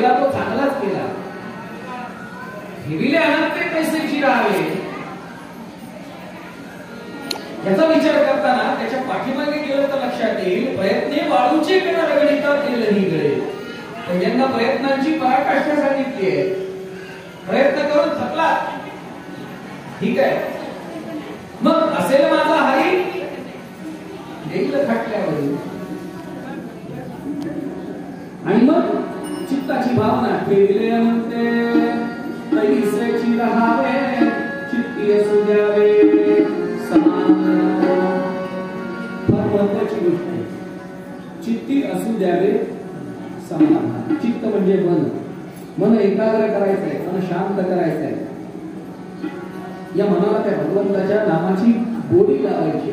केला तो चांगलाच केला. ठेविले अनंत पैसेची राहावे याचा विचार करताना त्याच्या पाठीमागे गेलं तर लक्षात येईल, प्रयत्ने वाळूचे कण रगडिता तेल निघळे. पहिल्यांदा प्रयत्नांची पराकाष्ठा सांगितली आहे. प्रयत्न करून थकला, ठीक आहे, मग असेल माझा हरी देईल खटल्यावर. आणि मग चित्ताची भावना ठेविले म्हणते तैसेची राहावे चित्ती असू द्यावे समान. फार महत्वाची गोष्ट आहे, चित्ती असू द्यावे समाधान. चित्त म्हणजे मन. मन एकाग्र करायचं आहे, मन शांत करायचं आहे. या मनाला त्या भगवंताच्या नामाची गोडी लावायची.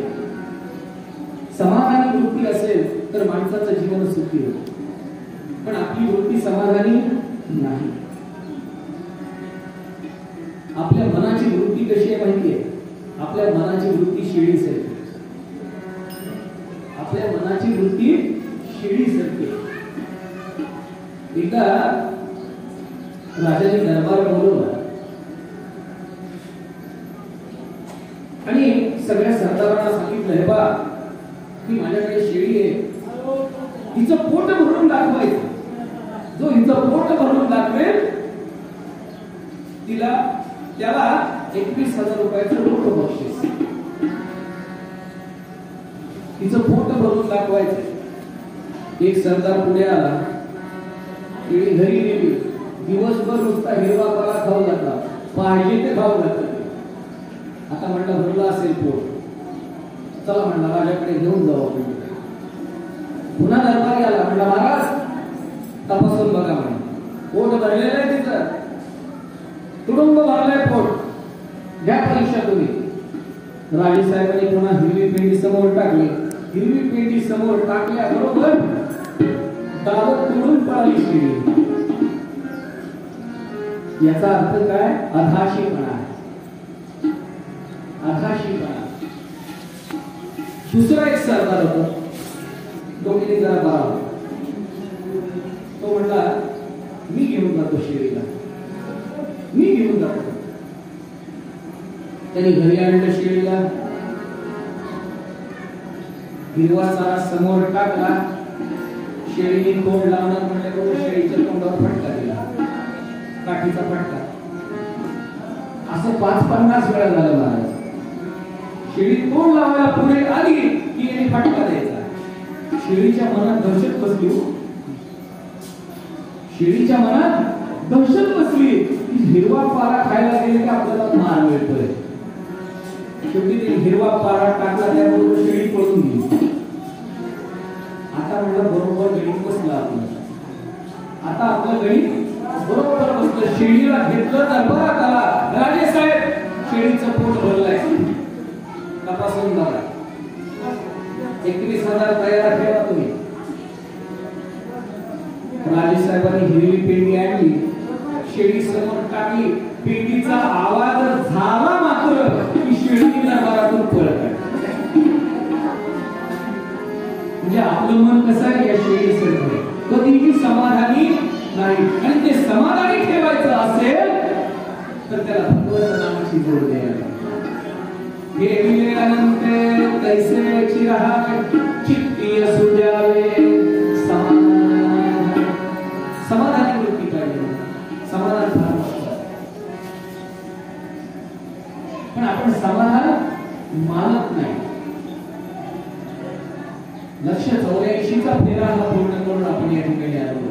समाधानी वृत्ती असेल तर माणसाचं जीवन सुखी होतं. पण आपली वृत्ती समाधानी नाही. आपल्या मनाची वृत्ती कशी आहे माहिती आहे? आपल्या मनाची वृत्ती शिडीसारखी. आपल्या मनाची वृत्ती शिडीसारखी. एकदा राजाने दरबार बोलवला आणि सगळ्या सरदारांना सांगितलं, हे बा की माझ्याकडे शेळी आहे, हिचं पोट भरून दाखवायचं. जो हिचं पोट भरून दाखवेल त्याला 21,000 रुपयाचं रोख बक्षीस. हिचं पोट भरून दाखवायचं. एक सरदार पुढे आला, शेळी घरी नेली, दिवसभर नुसता हिरवा पाला खाऊ लागला, पाहिजे ते खाऊ लागला. आता म्हणलं भरला असेल पोट, चला म्हणला राजाकडे घेऊन जाऊ आपण. पुन्हा दरबारी आला, म्हणला महाराज तपासून बघा म्हणे, पोट भरलेलं आहे तिचं, तुडुंब भरलंय पोट, घ्या परीक्षा तुम्ही. राजे साहेबांनी पुन्हा हिरवी पेंडी समोर टाकली. हिरवी पेंडी समोर टाकल्या बरोबर दावत तुडून पळाली शेळी. याचा अर्थ काय? अधाशीपणा. अधाशीपणा. दुसरा एक सरदार होता, डोक्याने जरा बरा. तो म्हणला, मी घेऊन जातो शेळीला, मी घेऊन जातो. त्यांनी घरी आणलं शेळीला, हिरवा चारा समोर टाकला. शेळीने तोंड लावणार म्हणल्याबरोबर शेळीच्या तोंडावर फटका दिला, काठीचा फटका. असं 5-50 वेळा झालं महाराज. शेळी तोंड लावायला पुढे आली की याने फटका द्यायचा. शेळीच्या मनात दहशत बसली. शेळीच्या मनात दहशत बसली की हिरवा पारा खायला गेले की आपल्याला मार मिळतोय. शेवटी ते हिरवा पारा टाकला, त्याबरोबर शेळी पळून गेली. आता म्हणलं बरोबर गणित बसला आपलं. आता आपलं गणित बरोबर बसलं. शेळीला घेतलं, दरबारात आला, राजे साहेब शेळीचं पोट भरलंय, तपासून बघा. 21,000 तयार ठेवा तुम्ही. राजे साहेबांनी हिरवी पेंडी आणली, शेळी समोर टाकली. पेंडीचा आवाज झाला मात्र की शेळी दरबारातून पळत. म्हणजे आपलं मन कसं आहे? या शेळीसारखं कधीही समाधानी नाही. आणि ते समाधानी ठेवायचं असेल तर त्याला भगवंत नामाची जोड द्यायला. हे विवेकानंद तैसेची राहावे चित्ती असू द्यावे समाधान. समाधानी वृत्ती पाहिजे. समाधान फार महत्त्वाचं. पण आपण समाधान मानत नाही. लक्ष्य 84चा फेरा हा पूर्ण करून आपण या ठिकाणी आलो.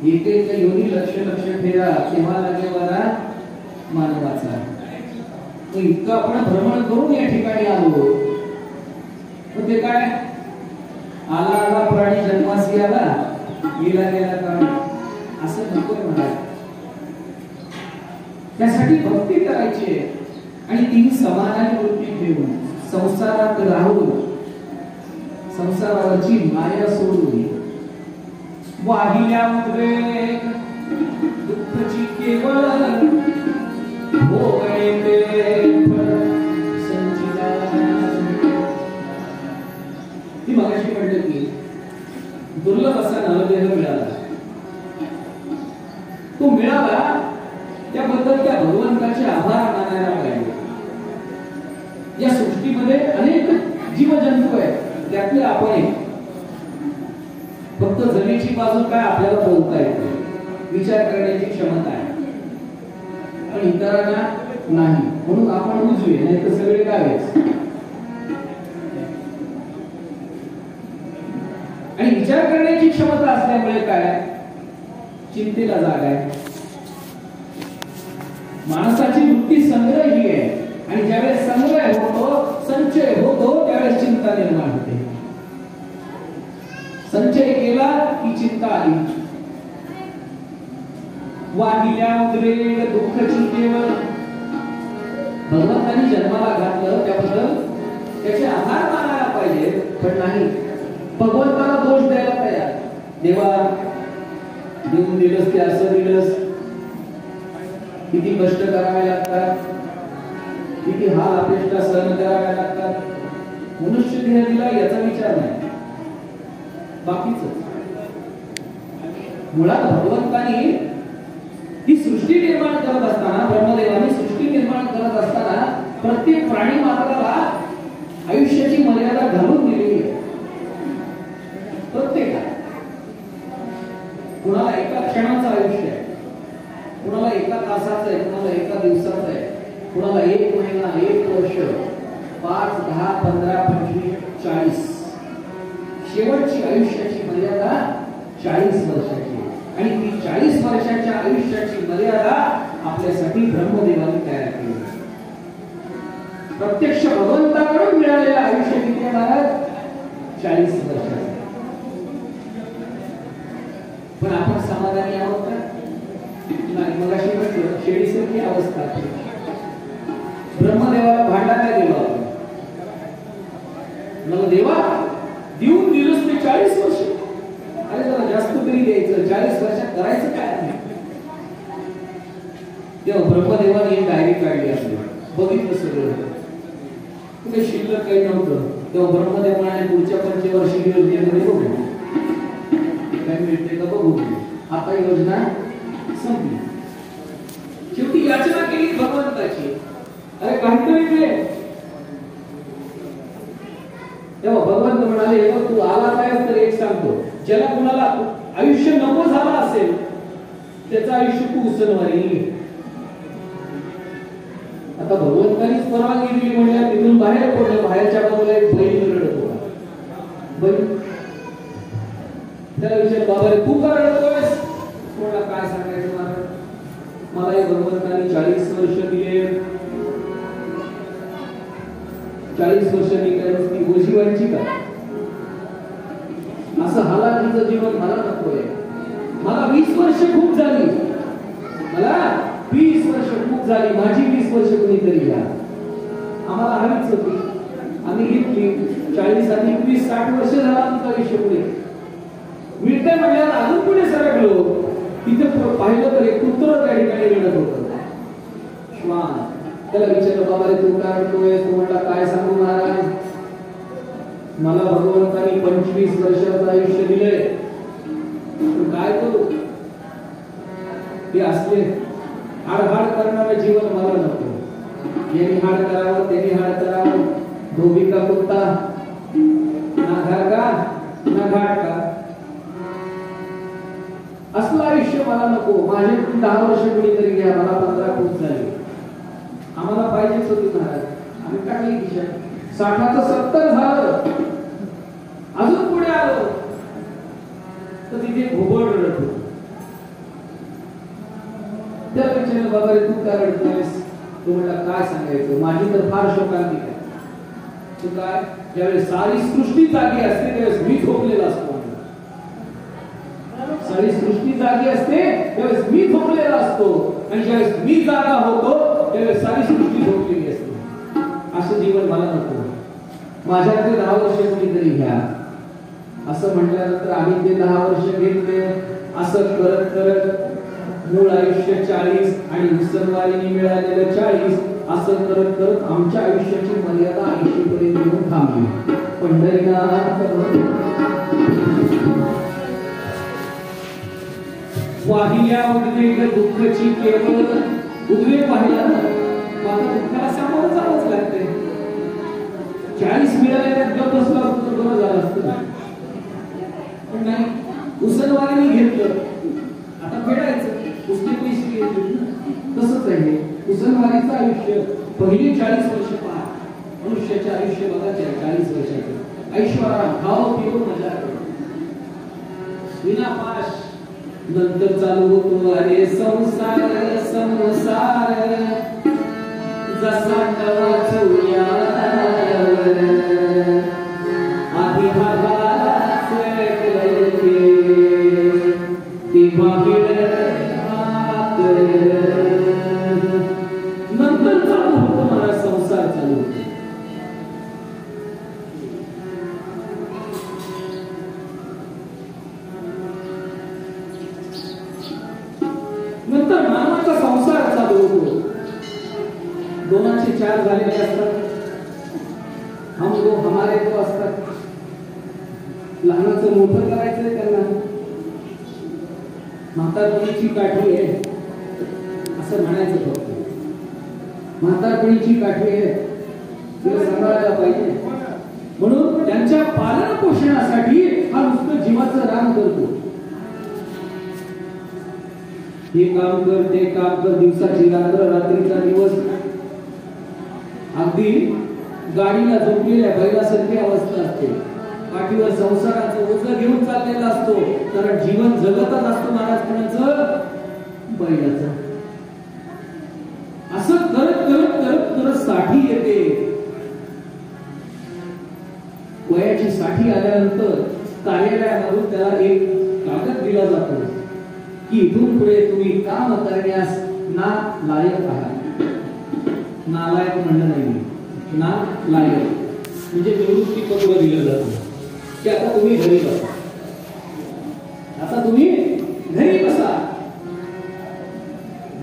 एक योनी लक्ष फेरा केव्हा लागेवाला मानवाचा. तो इतकं आपण भ्रमण करून या ठिकाणी आलो. ते काय आला आला प्राणी जन्मासी आला, गेला गेला प्राणी, असं नकोय म्हणाल. त्यासाठी भक्ती करायची आणि ती समाधानी वृत्ती ठेवून संसारात राहून संसारावरची माया सोडून वाहिल्या उद्वेग दुःखची केवळ भोगणे संचिता. ती मगाशी म्हणलं की दुर्लभ असा नवदेह मिळाला. तो मिळाला त्याबद्दल त्या भगवंताचे आभार मानायला पाहिजे. या सृष्टीमध्ये अनेक जीवजंतू आहेत, त्यातले आपण एक. फक्त जमेची बाजू काय आपल्याला बोलता येते, विचार करण्याची क्षमता आहे, पण इतरांना नाही. म्हणून आपण उजवे, नाही तर सगळे डावेच. आणि विचार करण्याची क्षमता असल्यामुळे काय, चिंतेला जागा आहे. माणसाची वृत्ती संग्रह ही आहे, आणि ज्यावेळेस संग्रह होतो, संचय होतो, त्यावेळेस चिंता निर्माण होते. संचय केला की चिंता आली. वाहिल्या उद्रेक दुःख चिंतेवर. भगवंतानी जन्माला घातलं त्याबद्दल त्याचे आभार मानायला पाहिजे, पण नाही. भगवंताला दोष द्यायला तयार. देवा देऊन दिलंस ते असं दिलंस, किती कष्ट करावे लागतात, किती हाल अपेक्षा सहन कराव्या लागतात. मनुष्य देह दिला याचा विचार नाही, बाकीच. मुळात भगवंतानी ही सृष्टी निर्माण करत असताना, ब्रह्मदेवाने सृष्टी निर्माण करत असताना प्रत्येक प्राणी मात्राला आयुष्याची मर्यादा घालून दिलेली आहे. प्रत्येकाला. कुणाला एका क्षणाचं आयुष्य आहे, कुणाला एका तासाचं आहे, कुणाला एका दिवसाचं आहे, कुणाला 1 महिना, 1 वर्ष, 5, 10, 15, 25, 40. शेवटची आयुष्याची मर्यादा 40 वर्षाची. आणि ती 40 वर्षाच्या आयुष्याची मर्यादा आपल्यासाठी ब्रह्मदेवाने तयार केली. प्रत्यक्ष भगवंताकडून मिळालेलं आयुष्य किती आहे महाराज? 40 वर्षाचं. पण आपण समाधानी आहोत का? नाही. मग अशी म्हटलं शेळीसारखी अवस्था. ब्रह्मदेवाला भांडायला गेलो आपण. मग देवा देऊन दिलंस ते 40 वर्ष. अरे जरा जास्त तरी द्यायचं. 40 वर्षात करायचं काय नाही. तेव्हा ब्रह्मदेवाने एक डायरी काढली असली, बघितलं सगळं, कुठे शिल्लक काही नव्हतं. तेव्हा ब्रह्मदेव म्हणाले पुढच्या 25 योजनेमध्ये बघू काय मिळते का बघू. आता योजना संपली. शेवटी याचना केली भगवंताची, अरे काहीतरी दे. तेव्हा भगवंत म्हणाले तू आला काय तर एक सांगतो, ज्याला कुणाला आयुष्य नको झाला असेल त्याचं आयुष्य तू उसनवारी. आता भगवंतानीच परवानगी दिली म्हणजे तिथून बाहेर पडलं. बाहेरच्या बाजूला एक बैल रडत होता. बैल त्याला विचार, बाबा रे तू का रडतोयस? कोणाला काय सांगायचं महाराज, मला एक भगवंतानी 40 वर्ष दिले. 40 वर्ष मी काय ती गोशी व्हायची का? असं हालाकीचं जीवन मला नकोय. मला 20 वर्ष खूप झाली. मला 20 वर्ष खूप झाली. माझी 20 वर्ष कोणीतरी घ्या. आम्हाला हवीच होती, आम्ही घेतली. 40 आणि 20 60 वर्ष झाला आमचं आयुष्य. पुढे मिळते म्हणल्यावर अजून पुढे सरकलो. तिथे पाहिलं तर एक कुत्र त्या ठिकाणी रडत होतं. श्वान. त्याला विचारलं, बाबा रे तू काय रडतोय? तू म्हटला काय सांगू महाराज, मला भगवंतानी 25 वर्षाचं आयुष्य दिलंय. काय करू? ते असले हाड करणारं जीवन मला नको. यांनी हाड करावं, त्यांनी हाड करावं, धोबी का कुत्ता, ना घर का ना घाट का, असलं आयुष्य मला नको. माझे 10 वर्ष कोणीतरी घ्या, मला 15 खूप झाले. आम्हाला पाहिजेच होती महाराज. आम्ही टाकली दिशा. 60चं 70 झालं. अजून पुढे आलो तर तिथे घोबड रडत होत. त्याला विचारलं, बाबा रे तू काय रडतोयस? तो म्हटला काय सांगायचं, माझी तर फार शोकांतिक आहे. तू काय, ज्यावेळेस सारी सृष्टी जागी असते त्यावेळेस मी झोपलेला असतो. सारी सृष्टी जागी असते त्यावेळेस मी झोपलेला असतो, आणि ज्यावेळेस मी जागा होतो त्यावेळेस सारी सृष्टी झोपलेली असते. असं जीवन मला नको. माझ्याकडे 10 वर्ष कोणीतरी घ्या. असं म्हटल्यानंतर आम्ही ते 10 वर्ष घेतले. असं करत करत मूळ आयुष्य 40 आणि उसनवारीने मिळालेलं 40, असं करत करत आमच्या आयुष्याची मर्यादा 80 पर्यंत येऊन थांबली. पंढरीनाथ पाहिल्या उद्वेग दुःखची केवळ उद्वेग पाहिला ना आता दुःखाला सामोरं जावंच लागतंय. 40 मिळाले गप बसला तर बरं झालं असतं पण नाही. उसनवारीने घेतलं आता फेडायचं उसने पैसे घेतले. तसंच आहे उसनवारीचं आयुष्य. पहिले 40 वर्ष पहा मनुष्याचे आयुष्य बघा 40 वर्षाचं ऐश्वर्या खाओ पिओ मजा करो विनापाश. नंतर चालू होतो अरे संसार संसार जसा कवा चुयावर आधी भागाच कळते ती बाहेर नंतर चालू होतो मला संसार चालू होतो. नंतर मानवाचा संसार चालू होतो. दोनाचे 4 झालेले असतात. हम दो हमारे दो असतात. लहानाचं मोठं करायचंय त्यांना. म्हातारपणीची काठी आहे असं म्हणायचं फक्त. म्हातारपणीची काठी आहे तिला सांभाळायला पाहिजे म्हणून त्यांच्या पालन पोषणासाठी हा नुसतं जीवाचं रान करतो. हे काम कर ते काम कर दिवसाची रात्र रात्रीचा दिवस. अगदी गाडीला झोपलेल्या बैलासारखी अवस्था असते. पाठीवर संसाराचं ओझं घेऊन चाललेला असतो कारण जीवन जगतच असतो महाराज कोणाचं बैलाचं. असं करत करत करत करत 60 येते. वयाची 60 आल्यानंतर कार्यालयामधून त्याला एक कागद दिला जातो की इथून पुढे तुम्ही काम करण्यास ना लायक आहात. नालायक म्हणणं नाही ना लायक म्हणजे निवृत्ती पत्र दिलं जातं की आता तुम्ही घरी बसा. आता तुम्ही घरी बसा.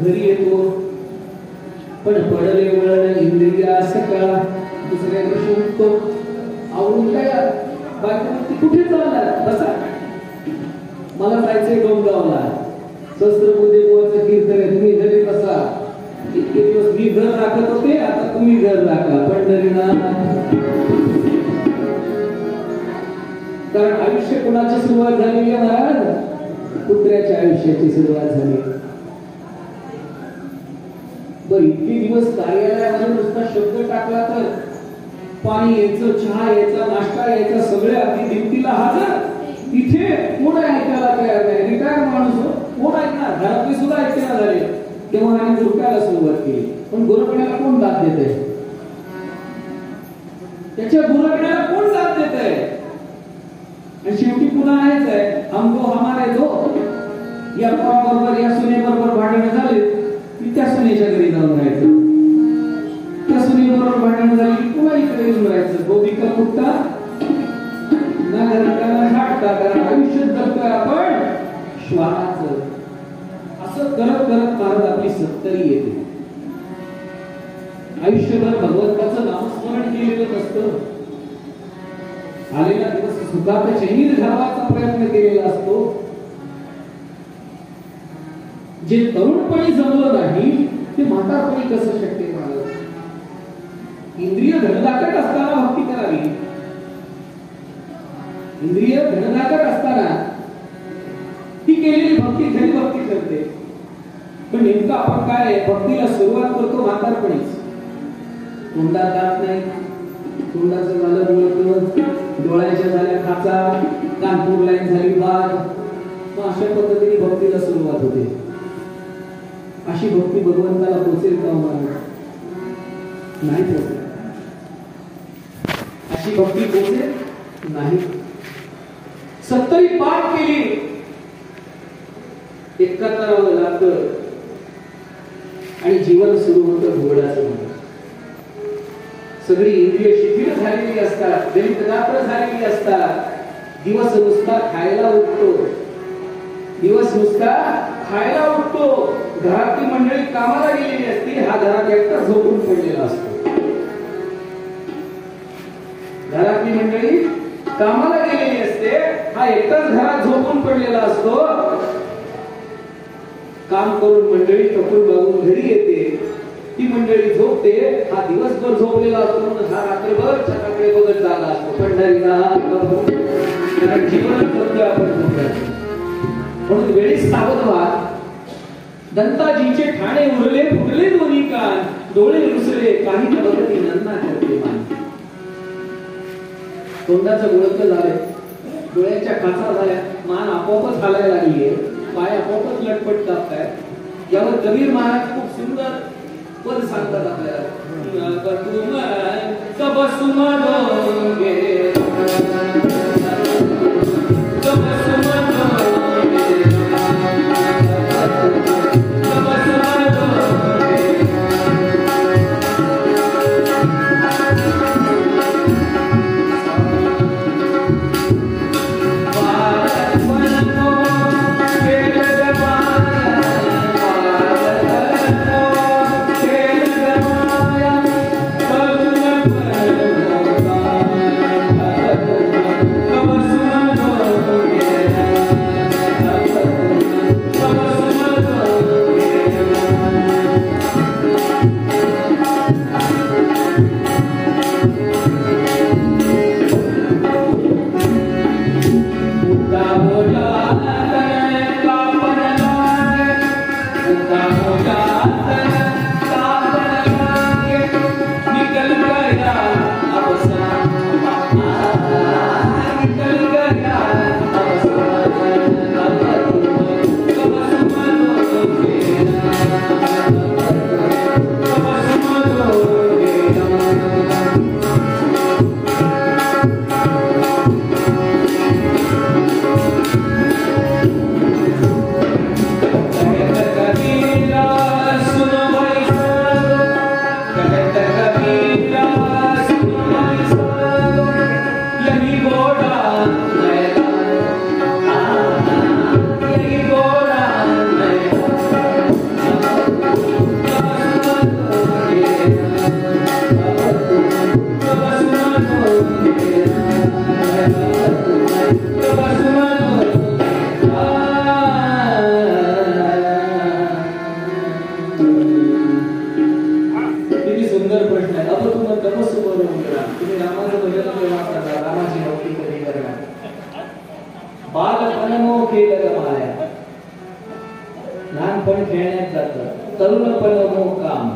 घरी येतो पण पडले वळण इंद्रिया सकाळ दुसऱ्या दिवशी उठतो आवरून काय बायको कुठे चालला बसा मला जायचंय डोंगरावला सहस्त्रबुद्धेवाचं कीर्तन आहे तुम्ही घरी बसा. इतके दिवस मी घर राखत होते आता तुम्ही घर राखा पंढरीनाथ. कारण आयुष्य कुणाची सुरुवात झालेली आहे महाराज कुत्र्याच्या आयुष्याची सुरुवात झाली. बरं इतके दिवस कार्यालयामध्ये नुसता शब्द टाकला तर पाणी यायचं चहा यायचा नाश्ता यायचा सगळे अगदी दिमतीला हजर. इथे कोण ऐकायला तयार नाही. रिटायर माणूस कोण ऐकणार. घरातले सुद्धा ऐकणार झाले तेव्हा आम्ही गुरकायला सुरुवात केली. पण गुरकण्याला कोण दाद देत आहे. त्याच्या गुरकण्याला कोण दाद देत आहे. आणि शेवटी पुन्हा आहेच आहे हम दो हमारे दो. या बरोबर या सुनेबरोबर भांडण झाले की त्या सुनेच्या घरी जाऊन राहायचं. त्या सुनेबरोबर भांडण झाली की पुन्हा इकडे येऊन राहायचं. गोपिका कुठता ना घराला घाटता कारण आयुष्य जगतोय आपण श्वानाचं. असं करत करत महाराज आपली 70 येते. आयुष्यभर भगवंताचं नामस्मरण केलेलं नसतं. आलेला दिवस सुखात चैनीत घालवायचा प्रयत्न केलेला असतो. जे तरुणपणी जमलं नाही ते म्हातारपणी कसं शक्य आहे. इंद्रिय धनदाटक असताना भक्ती करावी. इंद्रिय धनदाटक असताना ती केलेली भक्ती खरी भक्ती करते. पण नेमकं आपण काय भक्तीला सुरुवात करतो म्हातारपणीच. तोंडात दात नाही तोंडाचं झालं बोलत डोळ्याच्या झाल्या खाचा कानपूर लाईन झाली बाद. मग अशा पद्धतीने भक्तीला सुरुवात होते. अशी भक्ती भगवंताला पोचेल का नाही पोचेल. अशी भक्ती पोचेल नाही. 70 पाठ केली 71 लागतं आणि जीवन सुरू होतं घोडाचं. सगळी इंद्रिय शिथिल झालेली असतात दरिद्रात्र झालेली असतात. दिवस नुसता खायला उठतो. दिवस नुसता खायला उठतो. घरातली मंडळी कामाला गेलेली असते. हा घरात एकटा झोपून पडलेला असतो. घरातली मंडळी कामाला गेलेली असते. हा एकटाच घरात झोपून पडलेला असतो. काम करून मंडळी थकून बघून घरी येते. ती मंडळी झोपते. हा दिवसभर झोपलेला असतो म्हणून हा रात्रभर छताकडे बघत झाला असतो. कारण जीवन करतोय आपण झोपल्याचं. म्हणून वेळीच सावध व्हा. दंताजीचे ठाणे उरले फुटले दोन्ही कान, डोळे रुसले काही न बघती नन्ना करते मान. तोंडाचं गुळकं झाले, डोळ्याच्या खाचा झाल्या, मान आपोआपच हालायला लागलीये, पाय आपोआपच लटपट कापतायत. यावर कबीर महाराज खूप सुंदर पद सांगतात आपल्याला. लहानपण खेळण्यात जातं, तरुणपण मोह काम.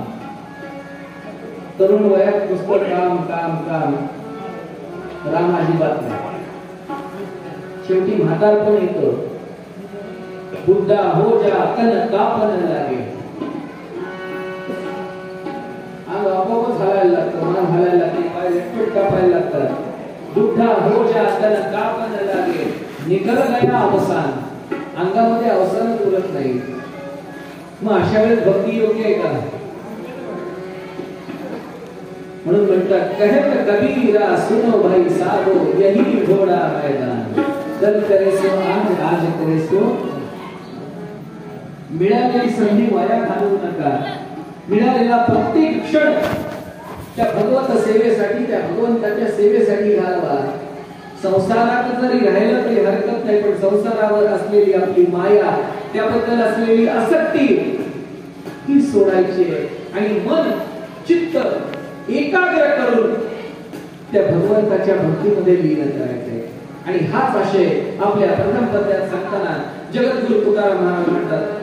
तरुण वयात पुस्तक काम काम काम, राम अजिबात नाही. शेवटी म्हातारपण येतो. बुद्धा हो जा तन कापन लागे. अंग आपोआपच हलायला लागतं, मान हलायला लागते, पाय लटपट कापायला लागतात. बुद्धा हो जा तन कापन लागे. निकल गया अवसान. अंगामध्ये अवसानच उरत नाही. मग अशा वेळेस भक्ती योग्य आहे का? म्हणून म्हणतात कहत कबीरा सुनो भाई साधो यही घोडा मैदान. कल करे सो आज, आज करे सो. मिळालेली संधी वाया घालवू नका. मिळालेला प्रत्येक क्षण त्या भगवत सेवेसाठी, त्या भगवंताच्या सेवेसाठी घालवा. संसारात जरी राहिलं तरी हरकत नाही, पण संसारावर असलेली आपली माया, त्याबद्दल असलेली आसक्ती ही सोडायची आहे आणि मन चित्त एकाग्र करून त्या भगवंताच्या भक्तीमध्ये लीन करायचे. आणि हाच आशय आपल्या प्रथम पद्यात सांगताना जगद्गुरु तुकाराम महाराज म्हणतात,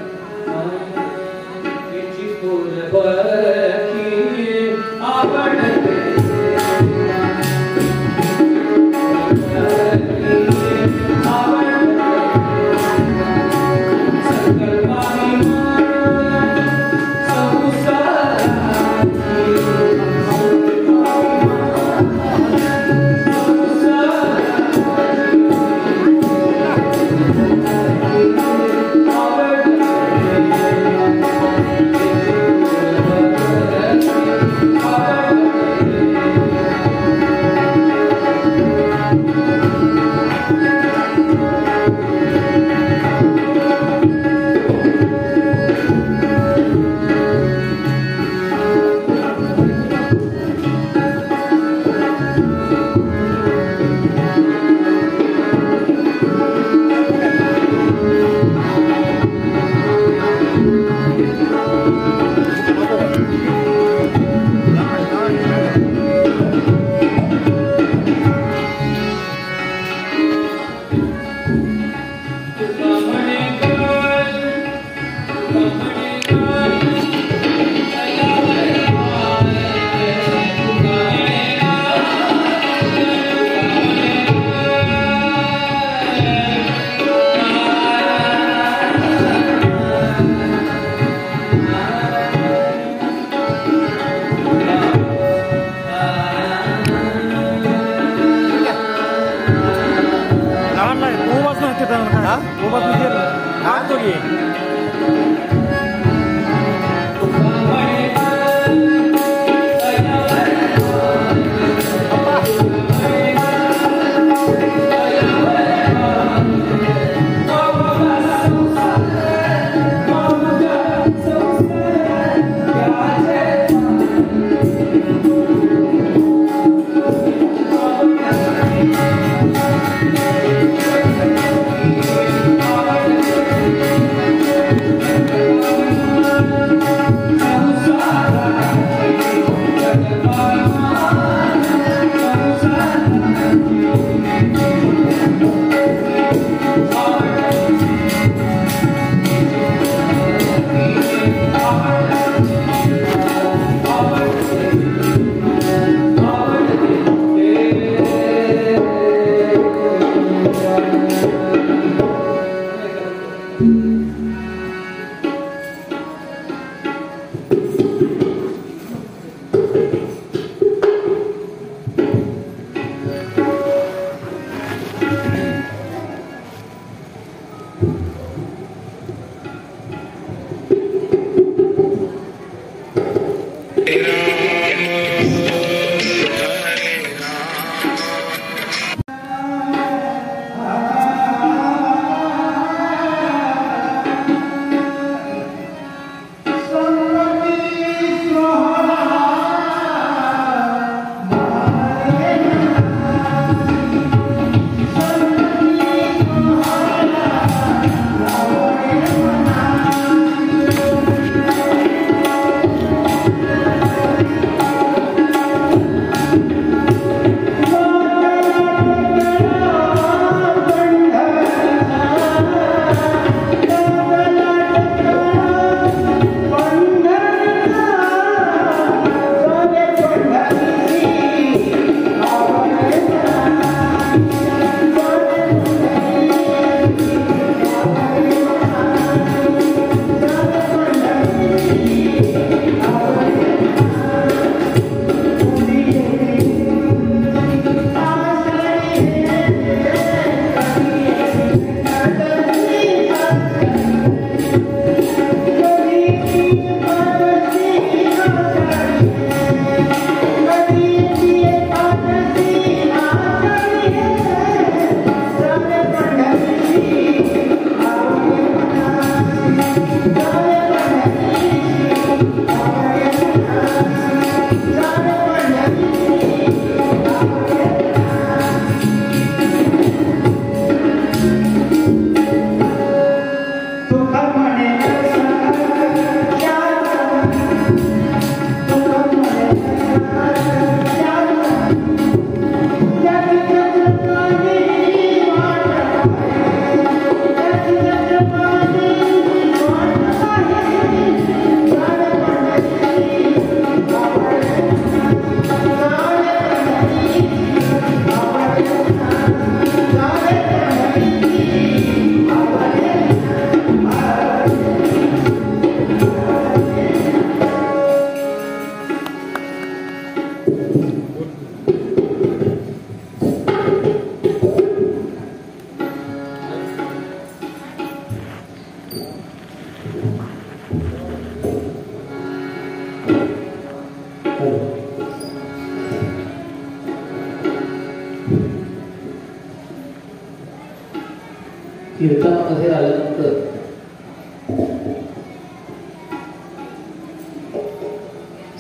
कीर्तनामध्ये आल्यानंतर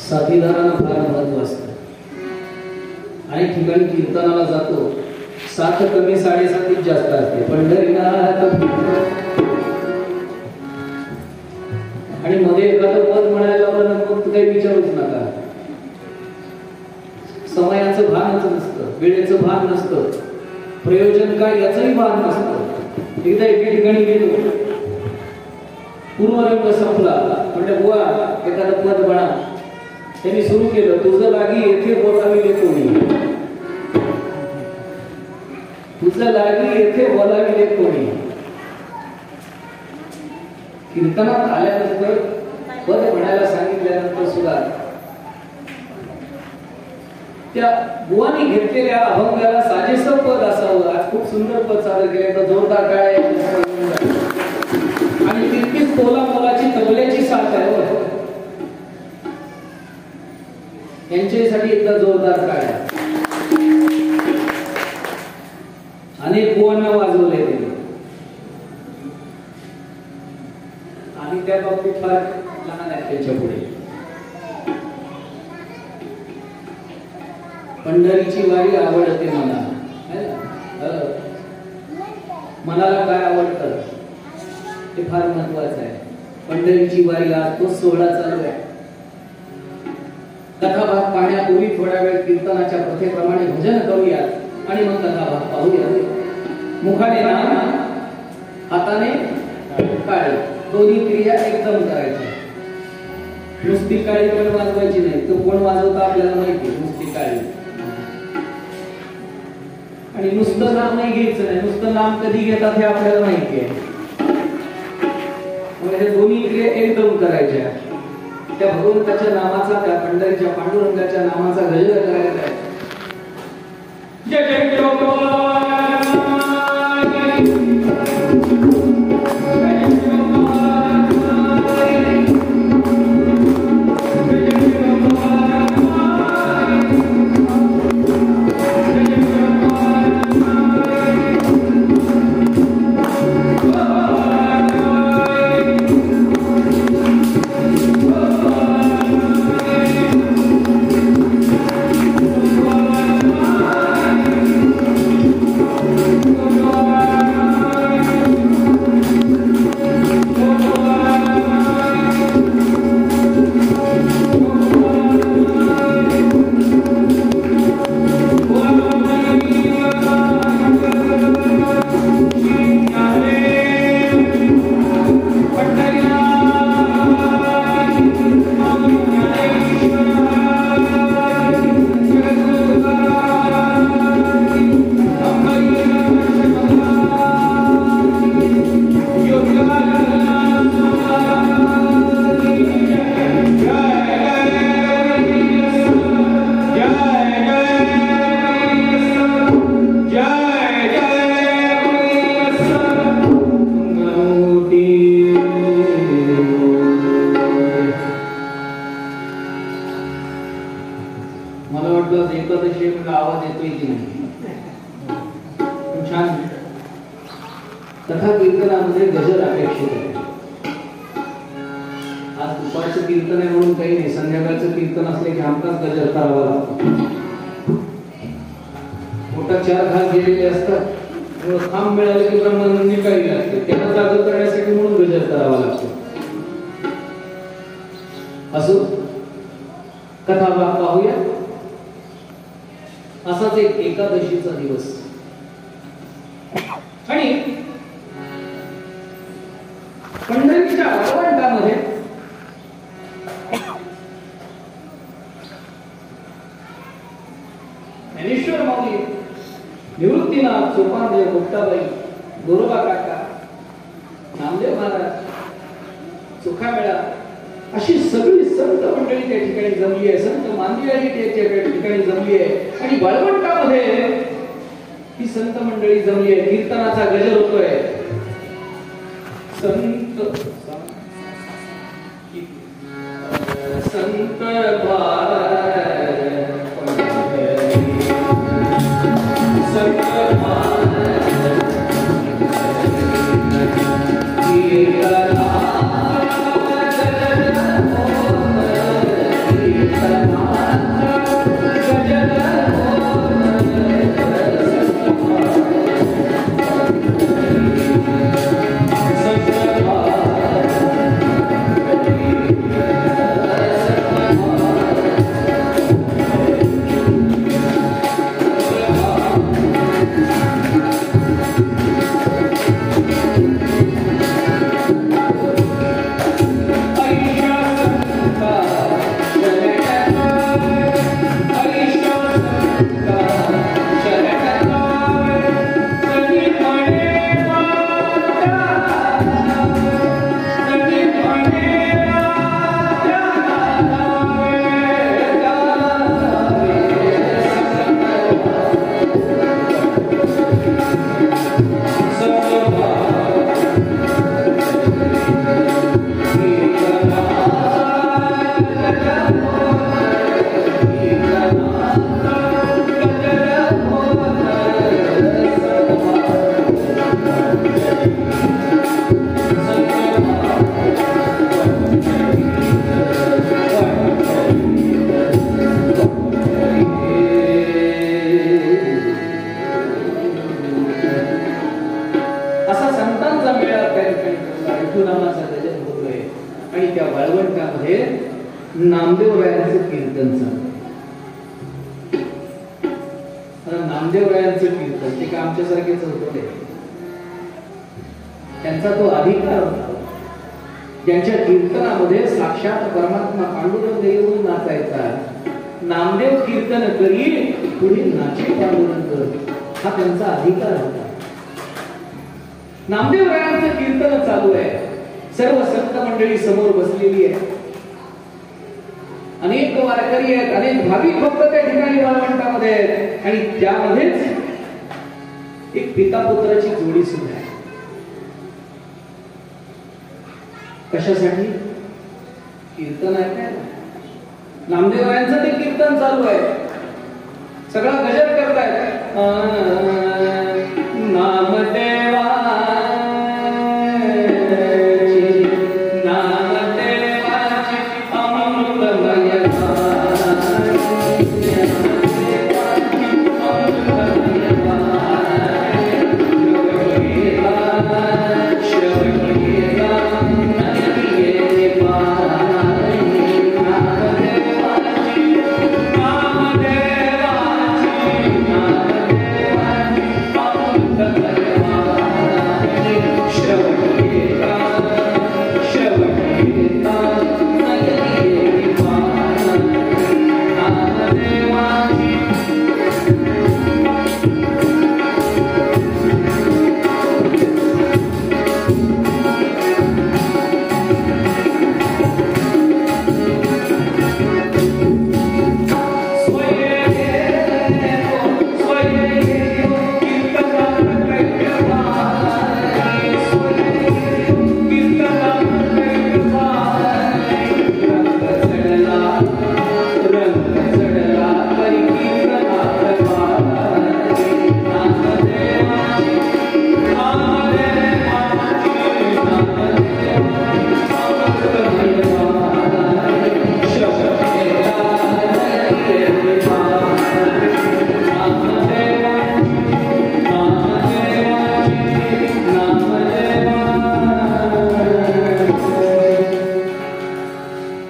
साथीदारांना फार महत्व असतं. अनेक ठिकाणी कीर्तनाला जातो, 7 कमी 7.5 जास्त असते. पंढरीनाथ आणि मध्ये एखादं पद म्हणायला लावलं ना मग काही विचारूच नका. समयाचं भानच नसतं, वेळेचं भान नसतं, प्रयोजन काय याचंही भान नसतं. एकदा एके ठिकाणी गेलो, पूर्वरंग संपला, म्हणजे बुवा एखादं पद म्हणा, त्यांनी सुरू केलं, तुझं लागी येथे बोलाविले कोणी, तुझं लागी येथे बोलाविले कोणी. कीर्तनात आल्यानंतर पद म्हणायला सांगितल्यानंतर सुद्धा त्या बुवानी घेतलेल्या अभंगाला साजेसं पद असावं. आज खूप सुंदर पद सादर केले, तर जोरदार काय आणि तितकीच तोला मोलाची तबल्याची साथ आहे. यांच्यासाठी एकदा जोरदार काय. अनेक बुवांना वाजवले त्यांनी आणि त्या बाबतीत फार लहान आहे त्याच्या पुढे. पंढरीची वारी आवडते मला, मनाला काय आवडतं ते फार महत्वाचं आहे. पंढरीची वारी आज तो सोहळा चालू आहे. कथाभाग पाहण्यापूर्वी थोडा वेळ कीर्तनाच्या प्रथेप्रमाणे भजन करूयात आणि मग कथाभाग पाहूया. मुखाने नाम, हाताने काळी, दोन्ही क्रिया एकदम करायच्या. नुसती काळी पण वाजवायची नाही, तो कोण वाजवता आपल्याला माहिती. नुसती काळी आणि नुसतं नाम नाही घ्यायचं नाही. नुसतं नाम कधी घेतात हे आपल्याला माहिती आहे. म्हणजे दोन्ही क्रिया एकदम करायच्या. त्या भगवंताच्या नामाचा, त्या पंढरीच्या पांडुरंगाच्या नामाचा गजर करायचा आहे. जय जय कथा कीर्तनामध्ये गजर अपेक्षित आहे. आज दुपारचं कीर्तन आहे म्हणून काही नाही, संध्याकाळचं कीर्तन असले की हमखास गजर करावा लागतो. मोठा 4 भाग गेलेले असतात, थांब मिळाले की ब्रह्मानंद निकाली लागते. त्यांना जागर करण्यासाठी म्हणून गजर करावा लागतो. असो, कथा भाग पाहूया. असाच एक एकादशीचा दिवस आणि पंढरीच्या वाळवंटामध्ये ज्ञानेश्वर माऊली, निवृत्तीनाथ, सोपानदेव, मुक्ताबाई, गोरोबा काका, नामदेव महाराज, सुखामेळा अशी सगळी संत मंडळी त्या ठिकाणी जमली आहे. संत मांदियाळी त्या ठिकाणी जमली आहे आणि वाळवंटामध्ये ही संत मंडळी जमली आहे. कीर्तनाचा गजर होतोय. संत संत नामदेवरायांचं कीर्तन चालू. नामदेवरायांचं कीर्तन ते काय आमच्यासारखेच होते. त्यांचा तो अधिकार होता. त्यांच्या कीर्तनामध्ये साक्षात परमात्मा पांडुरंग येऊन नाचायचा. नामदेव कीर्तन करी पुढे नाचे पांडुरंग, हा त्यांचा अधिकार होता. नामदेवरायांचं कीर्तन चालू आहे. सर्व संत मंडळी समोर बसलेली आहे. अनेक वारकरी आहेत, अनेक भाविक भक्त त्या ठिकाणी वाळवंटामध्ये आहेत. आणि त्यामध्येच एक पिता पुत्राची जोडी सुद्धा आहे. कशासाठी? कीर्तन ऐकायला. नामदेवरायांचं ते कीर्तन चालू आहे. सगळा गजर करतायत. नामदेवा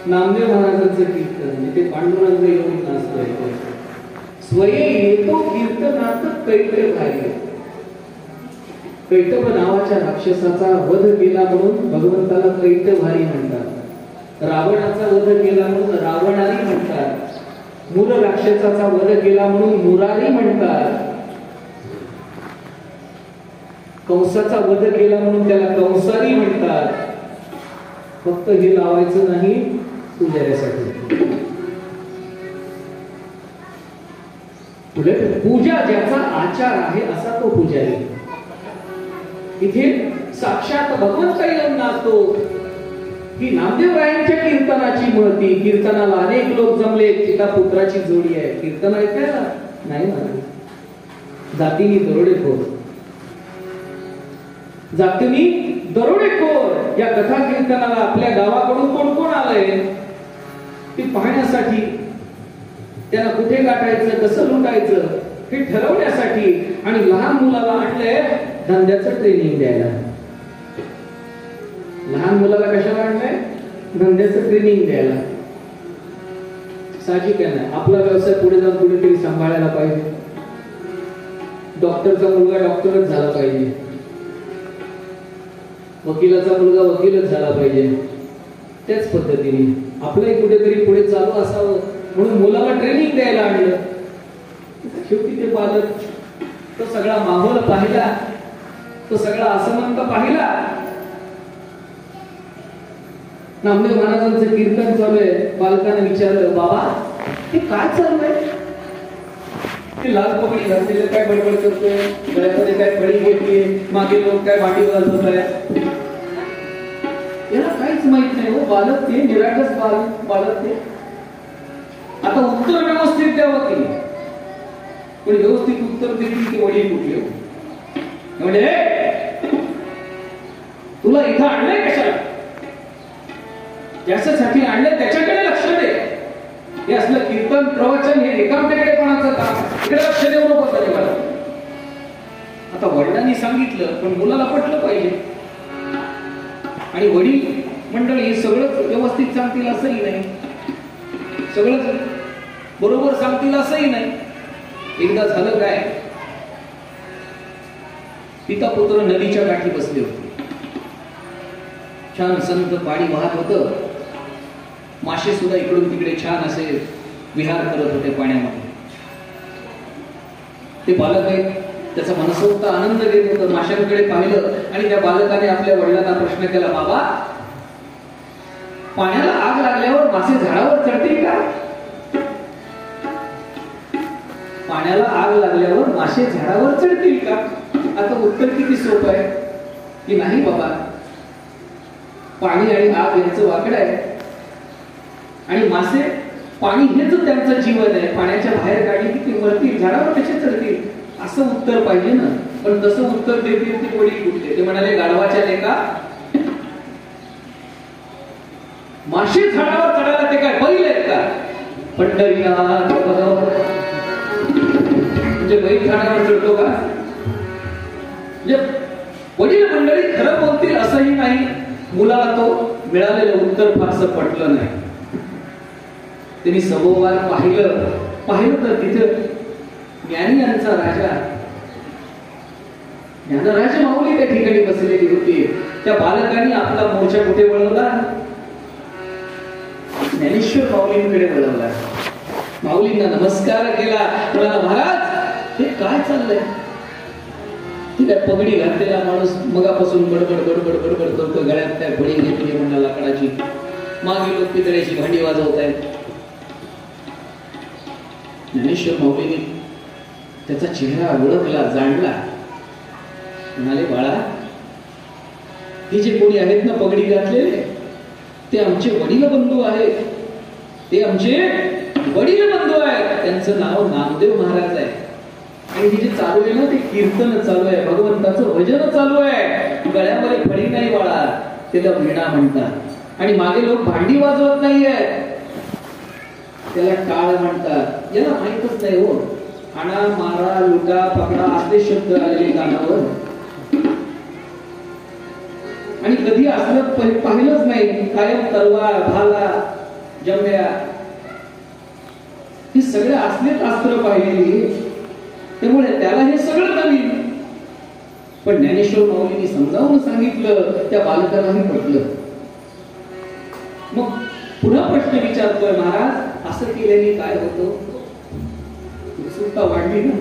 नामदेव महाराजांचं कीर्तन ते पांडुरंग येऊन नाचतोय. स्वये येतो कीर्तनात कैटभ आहे. कैटभ नावाच्या राक्षसाचा वध केला म्हणून भगवंताला कैटभारी म्हणतात. रावणाचा वध केला म्हणून रावणारी म्हणतात. मूल राक्षसाचा वध केला म्हणून मुरारी म्हणतात. कंसाचा वध केला म्हणून त्याला कंसारी म्हणतात. फक्त हे लावायचं नाही पुजाऱ्यासाठी. पूजा ज्याचा आचार आहे असा तो पुजारी. इथे साक्षात भगवंत येऊन नाचतो. ही नामदेवरायांच्या कीर्तनाची महती. कीर्तनाला अनेक लोक जमले. पिता पुत्राची जोडी आहे. कीर्तन ऐकायला नाही म्हणा. जातीनी दरोडेखोर, जातीनी दरोडेखोर या कथा कीर्तनाला आपल्या गावाकडून कोण कोण आलंय ते पाहण्यासाठी, त्यांना कुठे गाठायचं, कसं लुटायचं हे ठरवण्यासाठी. आणि लहान मुलाला आणलंय धंद्याचं ट्रेनिंग द्यायला. लहान मुलाला कशाला आणलंय? धंद्याचं ट्रेनिंग द्यायला. साहजिक आहे ना, आपला व्यवसाय पुढे जाऊन कुठेतरी सांभाळायला पाहिजे. डॉक्टरचा मुलगा डॉक्टरच झाला पाहिजे. वकिलाचा मुलगा वकीलच झाला पाहिजे, त्याच पद्धतीने आपलंही कुठेतरी पुढे चालू असावं म्हणून मुलाला ट्रेनिंग द्यायला आणलं. शेवटी ते पालक तो सगळा माहोल पाहिला, तो सगळा असमंत पाहिला. नामदेव महाराजांचं कीर्तन चालू आहे, बालकाने विचारलं, बाबा हे काय चाललंय? ते लाल पगडी घातलेलं काय बडबड करतोय, गळ्यामध्ये काय फळी घेतलीये, मागे लोक काय भांडी वाजवत आहे, याला काहीच माहित नाही हो. बालक ते निरागस बालक ते. आता उत्तर व्यवस्थित द्यावं की पण व्यवस्थित उत्तर देतील की वडील कुठले म्हणजे तुला इथं आणलंय कशाला, ज्याच्यासाठी आणलंय त्याच्याकडे लक्ष दे. हे असलं कीर्तन प्रवचन हे रिकामटेकडेपणाचं काम, इकडे लक्ष देऊ नको तरी मला. आता वडिलांनी सांगितलं पण मुलाला पटलं पाहिजे, आणि वडील मंडळी हे सगळंच व्यवस्थित सांगतील असंही नाही, सगळंच बरोबर सांगतील असंही नाही. एकदा झालं काय, पिता पुत्र नदीच्या काठी बसले होते. छान संत पाणी वाहत होतं, मासे सुद्धा इकडून तिकडे छान असे विहार करत होते पाण्यामध्ये. ते बालक आहे त्याचा मनसोक्त आनंद घेत होतं, माशांकडे पाहिलं आणि त्या बालकाने आपल्या वडिलांना प्रश्न केला, बाबा पाण्याला आग लागल्यावर मासे झाडावर चढतील का? पाण्याला आग लागल्यावर मासे झाडावर चढतील का? आता उत्तर किती सोपं आहे की नाही बाबा, पाणी आणि आग यांचं वाकड आहे आणि मासे पाणी हेच त्यांचं जीवन आहे, पाण्याच्या बाहेर काढली की ते वरती झाडावर कसे चढतील, असं उत्तर पाहिजे ना. पण तसं उत्तर देतील ते वडील कुठले? ते म्हणाले, गाढवाच्या लेका मासे झाडावर चढायला ते काय बैल आहेत का? पंढरीनाथ म्हणजे बैल झाडावर चढतो का? म्हणजे वडील मंडळी खरं बोलतील असंही नाही. मुलाला तो मिळालेलं उत्तर फारसं पटलं नाही. त्यांनी सभोवार पाहिलं तर तिथं ज्ञानी यांचा राजा ज्ञानराज माऊली त्या ठिकाणी बसलेली होती. त्या बालकांनी आपला मोर्चा कुठे वळवला? ज्ञानेश्वर माऊलींकडे वळवला. माऊलींना नमस्कार केला, म्हणाला, महाराज हे काय चाललंय? ठीक आहे, पगडी घातलेला माणूस मगापासून बडबड बडबड बडबड करतो, गळ्यात त्या घोडी घेतली म्हणला लाकडाची, मागे लोक पितळेची भांडी वाजवत आहेत. ज्ञानेश्वर माऊलीने त्याचा चेहरा ओळखला, जाणला. म्हणाले, बाळा हे जे कोणी आहेत ना पगडी घातलेले, ते आमचे वडील बंधू आहेत, ते आमचे वडील बंधू आहेत. त्यांचं नाव नामदेव महाराज आहे आणि हे जे चालू आहे ना ते कीर्तन चालू आहे, भगवंताचं भजन चालू आहे. गळ्यामध्ये फळी नाही बाळा, त्याला वीणा म्हणतात. आणि मागे लोक भांडी वाजवत नाहीये, त्याला टाळ म्हणतात. याला माहितच नाही हो, आणा मारा लुटा पकडा असले शब्द आलेले कानावर, आणि कधी असलं पाहिलंच नाही. कायम तलवार भाला जंब्या ही सगळे असलेच अस्त्र पाहिलेली, त्यामुळे त्याला हे सगळं नवीन. पण ज्ञानेश्वर माऊलींनी समजावून सांगितलं, त्या बालकालाही पटलं. मग पुन्हा प्रश्न विचारतोय, महाराज असं केल्याने काय होतं? उत्सुकता वाढली ना,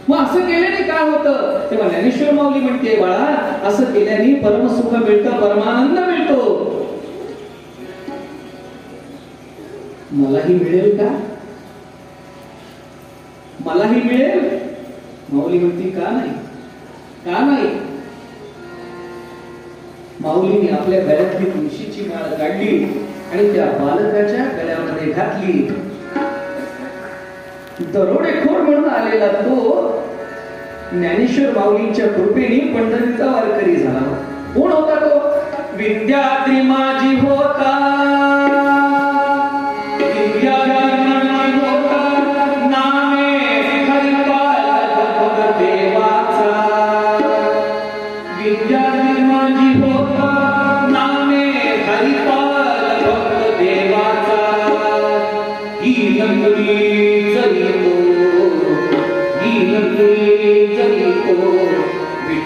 मग असं केल्याने काय होतं? तेव्हा ज्ञानेश्वर माऊली म्हणते, बाळा असं केल्याने परमसुख मिळतं, परमानंद मिळतो. मलाही मिळेल का? मलाही मिळेल? माऊली म्हणती, का नाही, का नाही? माऊलीने आपल्या गळ्यातली तुळशीची माळ काढली आणि त्या बालकाच्या गळ्यामध्ये घातली. दरोडेखोर म्हणून आलेला तो ज्ञानेश्वर माऊलींच्या कृपेने पंढरीचा वारकरी झाला. कोण होता तो? विद्याद्री माझी होता,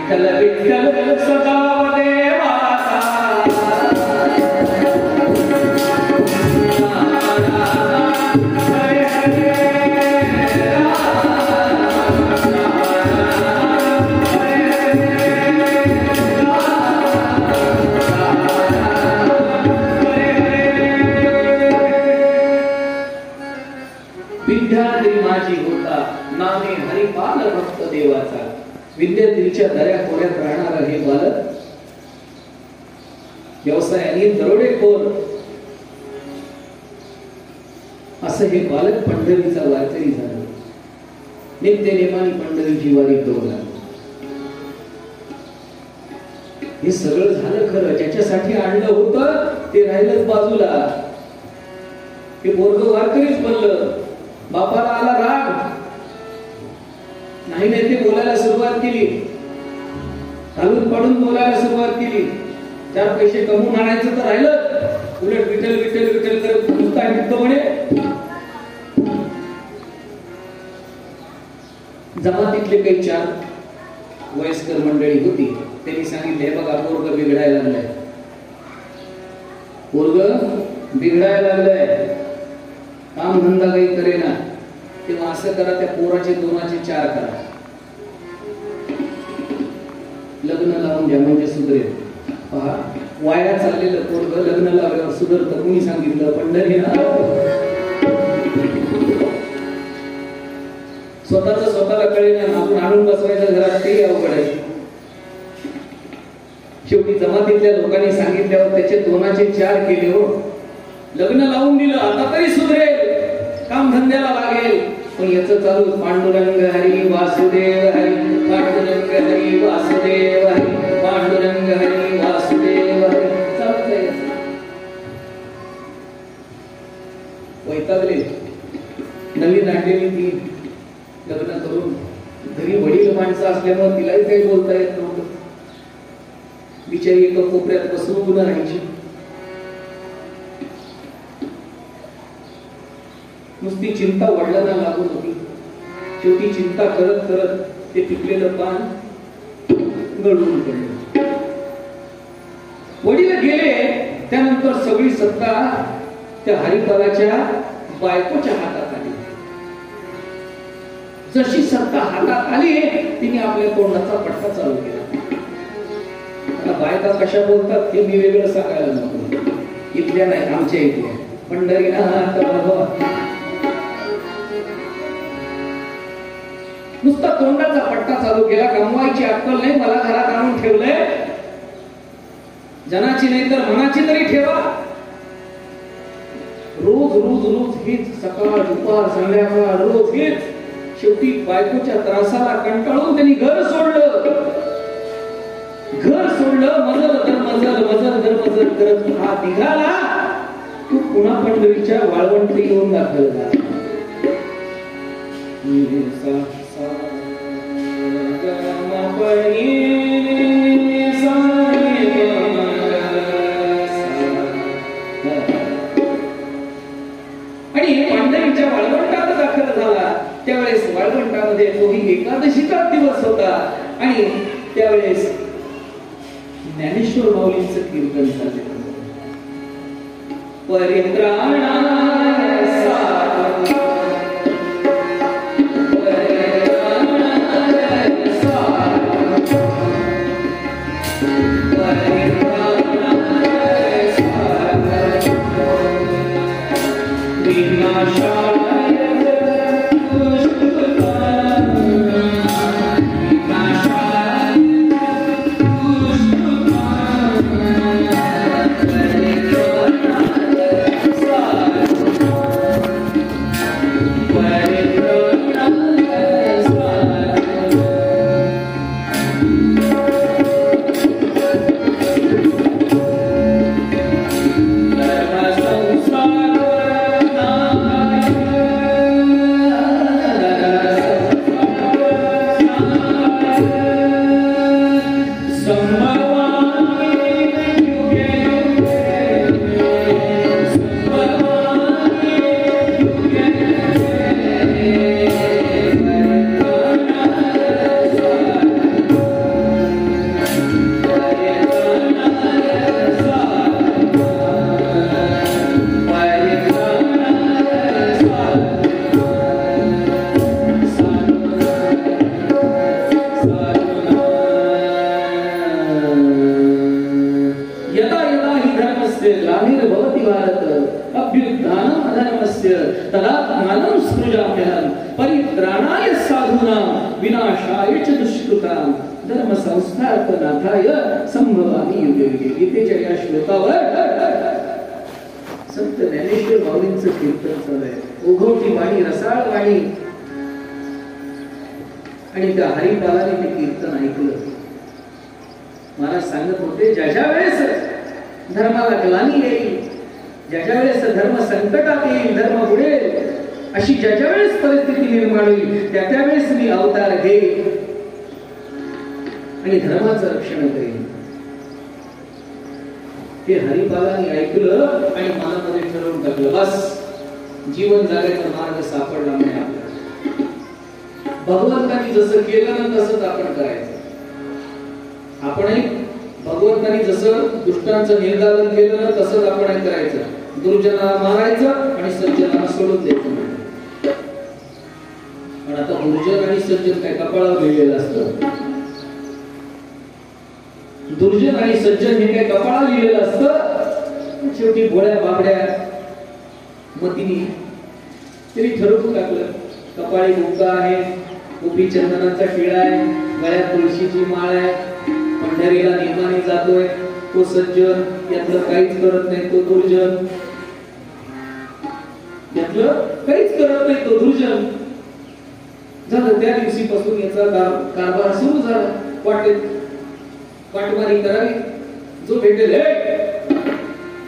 विठ्ठल विठ्ठल सदा देवाचा. बाल भक्त देवाचा, विद्यार्थीच्या दऱ्या खोऱ्यात राहणारा हे बालक, व्यवसायाने दरोडेखोर असं हे बालक पंढरीचा वारकरी झालं. नित्य नेमाने पंढरीची वारी करू लागला. हे सगळं झालं खरं, ज्याच्यासाठी आणलं होतं ते राहिलंच बाजूला. हे पोरगं वारकरीच बनलं. बापाला आला राग, नाही नाही ते बोलायला सुरुवात केली, घालून पाडून बोलायला सुरुवात केली. 4 पैसे कमवून आणायचं तर राहिलं, उलट विठ्ठल विठ्ठल विठ्ठल करत नुसता निघतो म्हणे. जमातीतले काही 4 वयस्कर मंडळी होती, त्यांनी सांगितले, बघा पोरग बिघडायला लागलाय, पोरग बिघडायला लागलाय, काम धंदा काही करेना. तेव्हा असं करा, त्या पोराचे 2चे 4 करा, लग्न लावून द्या म्हणजे सुधरेल. पहा, वाया चाललेलं पोरग लग्न लावल्यावर सुधरतं. कुणी सांगितलं? पंढरीला. स्वतःला कळेना, आपण आणून बसवायचं घरात, ते अवघड आहे. शेवटी जमातीतल्या लोकांनी सांगितल्यावर त्याचे 2चे 4 केले. हो, लग्न लावून दिलं, आता तरी सुधरेल, काम धंद्याला लागेल. पण याचं चालू, पांडुरंग हरी वासुदेव हरी, पांडुरंग हरी वासुदेव हरी, पांडुरंग हरी वासुदेव हरी, चालूच आहे. वैतागले. नवीन आणलेली ती लग्न करून घरी वडील माणसं असल्यामुळे तिलाही काही बोलता येत नव्हतं. बिचारी एका कोपऱ्यात बसून राहायची. नुसती चिंता वडिलांना लागून होती. शेवटी चिंता करत करत ते पिकलेलं पान गळून पडलं. वडील गेले, त्यानंतर सगळी सत्ता त्या हरिपालाच्या बायकोच्या हातात आली. जशी सत्ता हातात आली, तिने आपल्या तोंडाचा पटका चालू केला. बायका कशा बोलतात हे मी वेगळं सांगायला नको. इथल्या नाही, आमच्या इथल्या पंढरीनाथ बाबा. नुसता तोंडाचा पट्टा चालू केला. कमवायची अक्कल नाही, मला घरात आणून ठेवलंय. जनाची नाही तर मनाची तरी ठेवा. रोज रोज रोज हेच, सकाळ दुपार संध्याकाळ रोज हेच. शेवटी बायकोच्या त्रासाला कंटाळून त्यांनी घर सोडलं. मजल दर करत हा निघाला. तू पुन्हा पंढरीच्या वाळवंटी येऊन दाखल. आणि पंढरीच्या वाळवंटात दाखल झाला. त्यावेळेस वाळवंटामध्ये तोही एकादशीचा दिवस होता आणि त्यावेळेस ज्ञानेश्वर माऊलींचं कीर्तन झालं. धर्मस्य ग्लानिर्भवति भारत अभ्युत्थानम् अधर्मस्य तदात्मानं सृजाम्यहम् परित्राणाय साधूनां विनाशाय च दुष्कृतां धर्म संस्थापनार्थाय संभवामि युगे युगे. गीतेच्या या श्लोकावर संत ज्ञानेश्वर माऊलींचं कीर्तन चालू आहे. ओघवती वाणी, रसाळ वाणी. आणि त्या हरिपालाने ते कीर्तन ऐकलं. महाराज सांगत होते, ज्या वेळेस धर्माला ग्लानी येईल, ज्या वेळेस धर्म संकटात येईल, धर्म बुडेल, अशी ज्या वेळेस परिस्थिती निर्माण होईल, त्या वेळेस मी अवतार घेईन आणि धर्माचं रक्षण करेन. हे हरिपालाने ऐकलं आणि मनामध्ये ठरवून टाकलं, बस जीवन जगायचा मार्ग सापडला नाही आपल्याला. भगवंतानी जसं केलं ना तसंच आपण करायचं. आपणही भगवंतानी जसं दुष्टांचं निर्दालन केलं ना तसंच आपण करायचं. दुर्जनाला मारायचं आणि सज्जनाला सोडून द्यायचं. पण आता दुर्जन आणि सज्जन काय कपाळावर लिहिलेलं असतं. दुर्जन आणि सज्जन हे काय कपाळावर लिहिलेलं असतं. शेवटी भोळ्या बाबड्या मतीने तरी ठरवून टाकलं, कपाळी मुक्का आहे, उभी चंदनाचा टिळा आहे, गळ्यात तुळशीची माळ आहे, पंढरीला नेमाने जातोय तो सज्जन, यातलं काहीच करत नाही तो दुर्जन, यातलं काहीच करत नाही तो दुर्जन. झालं त्या दिवशीपासून याचा कारभार सुरू झाला. वाटमारी करावी, जो भेटेल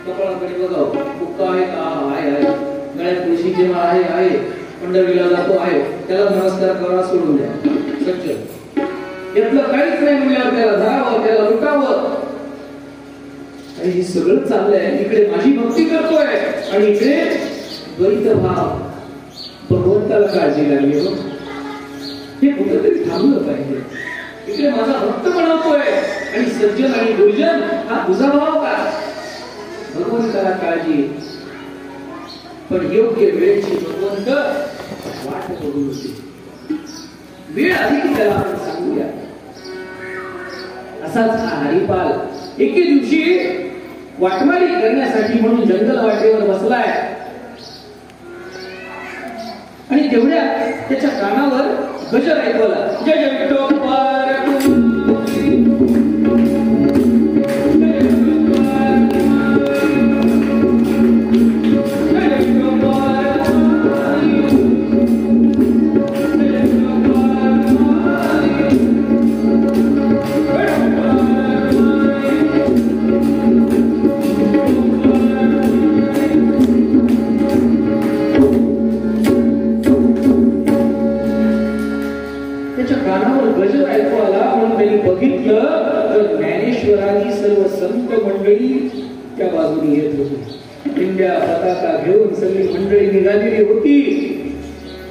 कपाळाकडे बघाव, मुक्का आहे का, आहे, गळ्यात तुळशीची माळ आहे, पंढरीला जातो आहे, त्याला नमस्कार करा, सोडून द्या. सज्जन यातलं काहीच नाही म्हणल्यावर त्याला धरावं, त्याला लुटावं. आणि हे सगळं चाललंय. इकडे माझी भक्ती करतोय आणि इकडे द्वैत भाव, भगवंताला काळजी लागली. हे कुठेतरी थांबलं पाहिजे. इकडे माझा भक्त बनवतोय आणि सज्जन आणि दुर्जन हा तुझा भाव का? भगवंताला काळजी. पण योग्य वेळेची भगवंत वाट बघून होती. वेळ आली की त्याला आपण सांगूया. असाच हा हरिपाल एके दिवशी वाटमारी करण्यासाठी म्हणून जंगल वाटेवर बसलाय आणि तेवढ्या त्याच्या कानावर गजर ऐकवला. जय जय विठोबा ज्ञानेश्वरांनी सर्व संत मंडळी त्या बाजूने येत होती. इंडिया पताका घेऊन सगळी मंडळी निघालेली होती.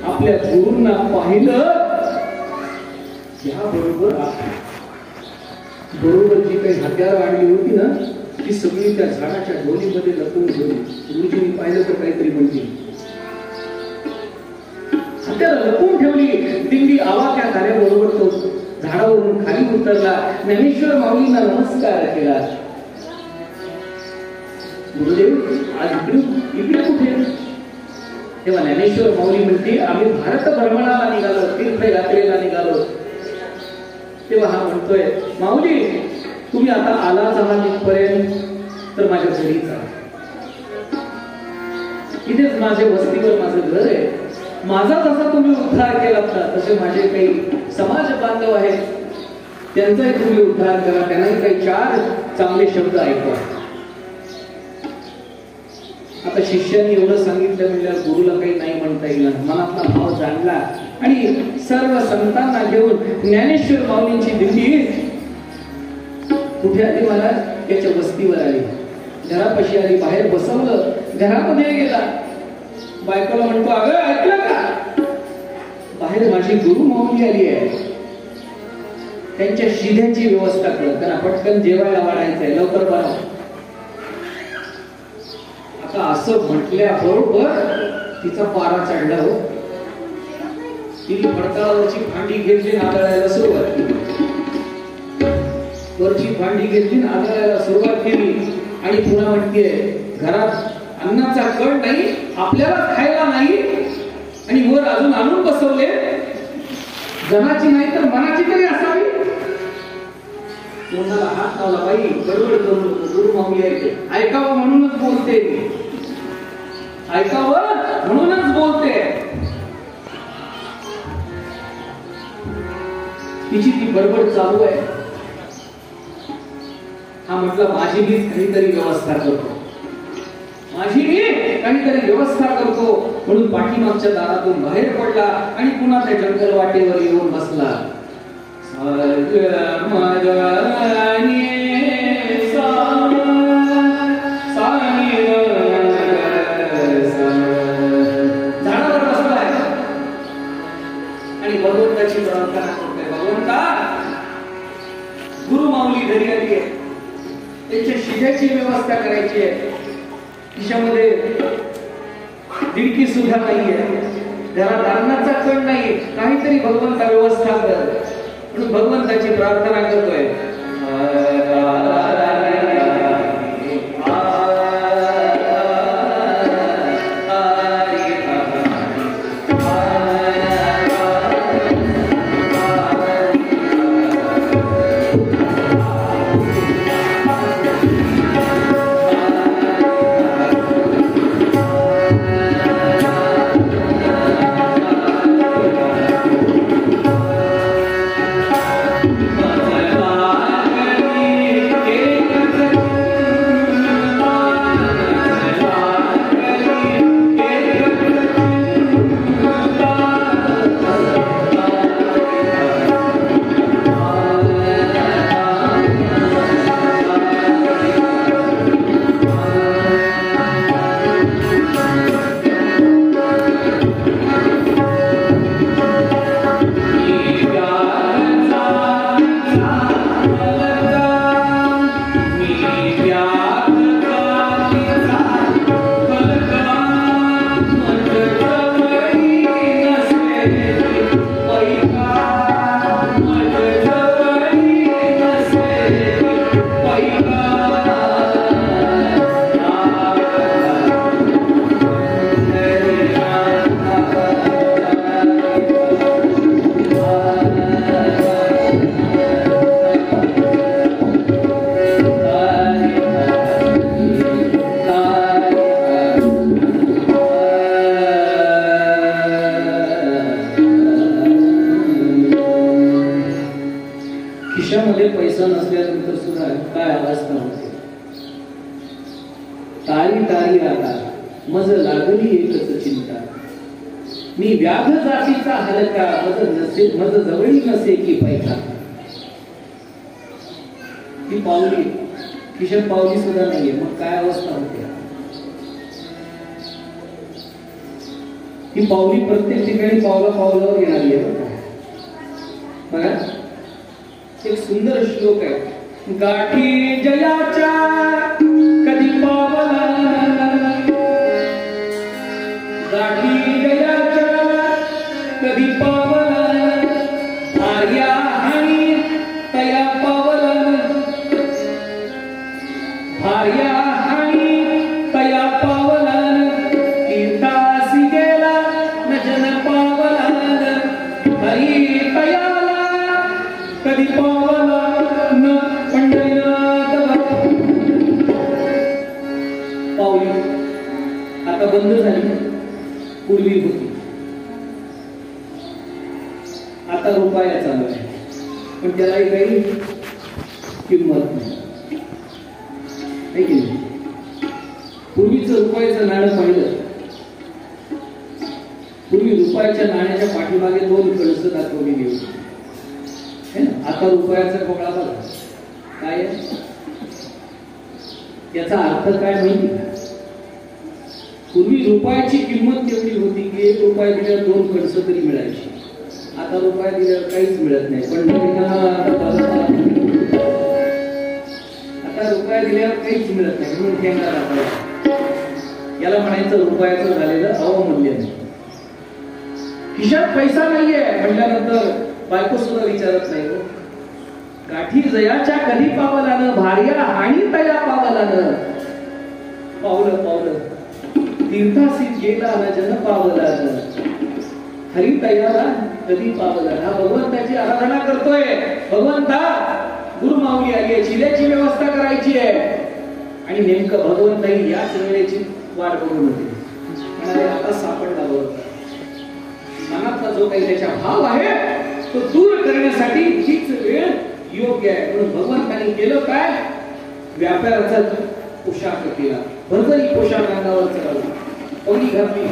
आपल्या गुरूंना पाहिलं, त्याबरोबर जी काही हत्यारं आणली होती ना ती सगळी त्या झाडाच्या ढोलीमध्ये लपवून ठेवली. गुरुजींनी पाहिलं तर काहीतरी म्हणतील. हत्यारं लपवून ठेवली. दिंडी आवाक्या झाल्याबरोबर तो झाडावरून खाली उतरला. ज्ञानेश्वर माऊलींना नमस्कार केला. गुरुदेव आज इकडे कुठे? तेव्हा ज्ञानेश्वर माऊली म्हणते, आम्ही भारत भ्रमणाला निघालो, तीर्थयात्रेला निघालो. तेव्हा हा म्हणतोय, माऊली तुम्ही आता आलाच आहात इथपर्यंत तर माझ्या घरी जा. इथेच माझ्या वस्तीवर माझं घर आहे. माझा जसा तुम्ही उद्धार केला तसे माझे काही समाज बांधव आहेत, त्यांचाही तुम्ही उद्धार करा. त्यांनाही काही 4 चांगले शब्द ऐकवा. आता शिष्याने एवढं सांगितलं म्हणजे गुरुला काही नाही म्हणता येईल. मनातला भाव जाणला आणि सर्व संतांना घेऊन ज्ञानेश्वर माऊलींची दिंडी कुठे आली? मला त्याच्या वस्तीवर आली, घरापाशी आली. बाहेर बसवलं, घरामध्ये गेला. बायकोला म्हणतो, अगं ऐकलं का? बाहेर माझी गुरु माऊली आली आहे. त्यांच्या शिध्याची व्यवस्था कर, त्यांना पटकन जेवायला वाढायचंय, लवकर बनव. आता असं म्हटल्या बरोबर तिचा पारा चढला. हो, तिने फडकावरची भांडी घेतली, आदळायला सुरुवात केली. वरची भांडी घेतली, आदळायला सुरुवात केली आणि पुन्हा म्हणते घरात अन्नाचा कण नाही, आपल्याला खायला नाही, आणि वर अजून आणून बसवले. जनाची नाही तर मनाची तरी असावी. कोणाला हात लावला बाई, गडबड करून गुरु माऊली ऐकते. ऐकावं म्हणूनच बोलते, ऐकावं म्हणूनच बोलते. तिची ती बडबड चालू आहे. हा म्हटलं माझी मी काहीतरी व्यवस्था करतो, माझी मी काहीतरी व्यवस्था करतो, म्हणून पाठीमागच्या दारातून बाहेर पडला आणि पुन्हा त्या जंगल वाटेवर येऊन बसला. झाडावर बसलाय आणि भगवंताची प्रार्थना करतोय. भगवंता, गुरु माऊली घरी आली आहे, त्यांच्या शिजाची व्यवस्था करायची आहे. खिशामध्ये दिडकी सुद्धा नाहीये, घरात अन्नाचा कण नाही, काहीतरी भगवंता व्यवस्था कर, म्हणून भगवंताची प्रार्थना करतोय. खिशामध्ये पैसा नसल्यानंतर सुद्धा काय अवस्था होते. तारी तारी राहता मज लागली एकच चिंता, मी व्याध जातीचा हलका, मज जवळी नसे की पैसा. ती पावली खिशात पावली सुद्धा नाहीये, मग काय अवस्था होते. ही पावली प्रत्येक ठिकाणी पावला पावलावर येणारी आहे. बघा, एक सुंदर श्लोक आहे. गाठी जयाच्या कधी पावला, गाठी जयाच्या कधी पावला, आर्या हानी तया पावला, आर्या हानी तया पावला, तीर्थासी गेला न जन पावला, हरी तयाला कधी पावला न पंढरीनाथ. पावली आता बंद झाली, पूर्वी होती, आता रुपया चालू आहे, पण त्यालाही काही किंमत नाही. पूर्वीचं रुपयाचं नाणं पाहिलं, पूर्वी रुपयाच्या नाण्याच्या पाठीमागे 2 कळस दाखवलेली होती. आता रुपयाचा कोकळा बघा काय, याचा अर्थ काय माहिती का? पूर्वी रुपयाची किंमत तेवढी होती की 1 रुपया दिल्यावर 2 कळस तरी मिळायची. आता रुपया दिल्यावर काहीच मिळत नाही. पण आता रुपया दिल्यावर काहीच मिळत नाही म्हणून ठेंगा दाखवायचा. याला म्हणायचं रुपयाचं झालेलं अवमूल्य नाही. खिशात पैसा नाहीये म्हटल्यानंतर बायको सुद्धा विचारत नाही. गाठी जयाच्या कधी पावलानं, भार्या हानी तया पावलानं, पावलं पावलं तीर्थासी गेला न जन पावला हरी तयारा कधी पावला. हा भगवंताची आराधना करतोय. भगवंता गुरुमाऊली आली आहे, चिल्याची व्यवस्था करायची आहे. आणि नेमकं भगवंताई याच वेळेची वाट बघून होते. म्हणाले आता सापडला भगवंता. मनातला जो काही त्याचा भाव आहे तो दूर करण्यासाठी हीच वेळ योग्य आहे. म्हणून भगवंतांनी केलं काय? व्यापाराचा पोशाख केला. भरजरी पोशाख अंगावर चढवला, पगडी घातली,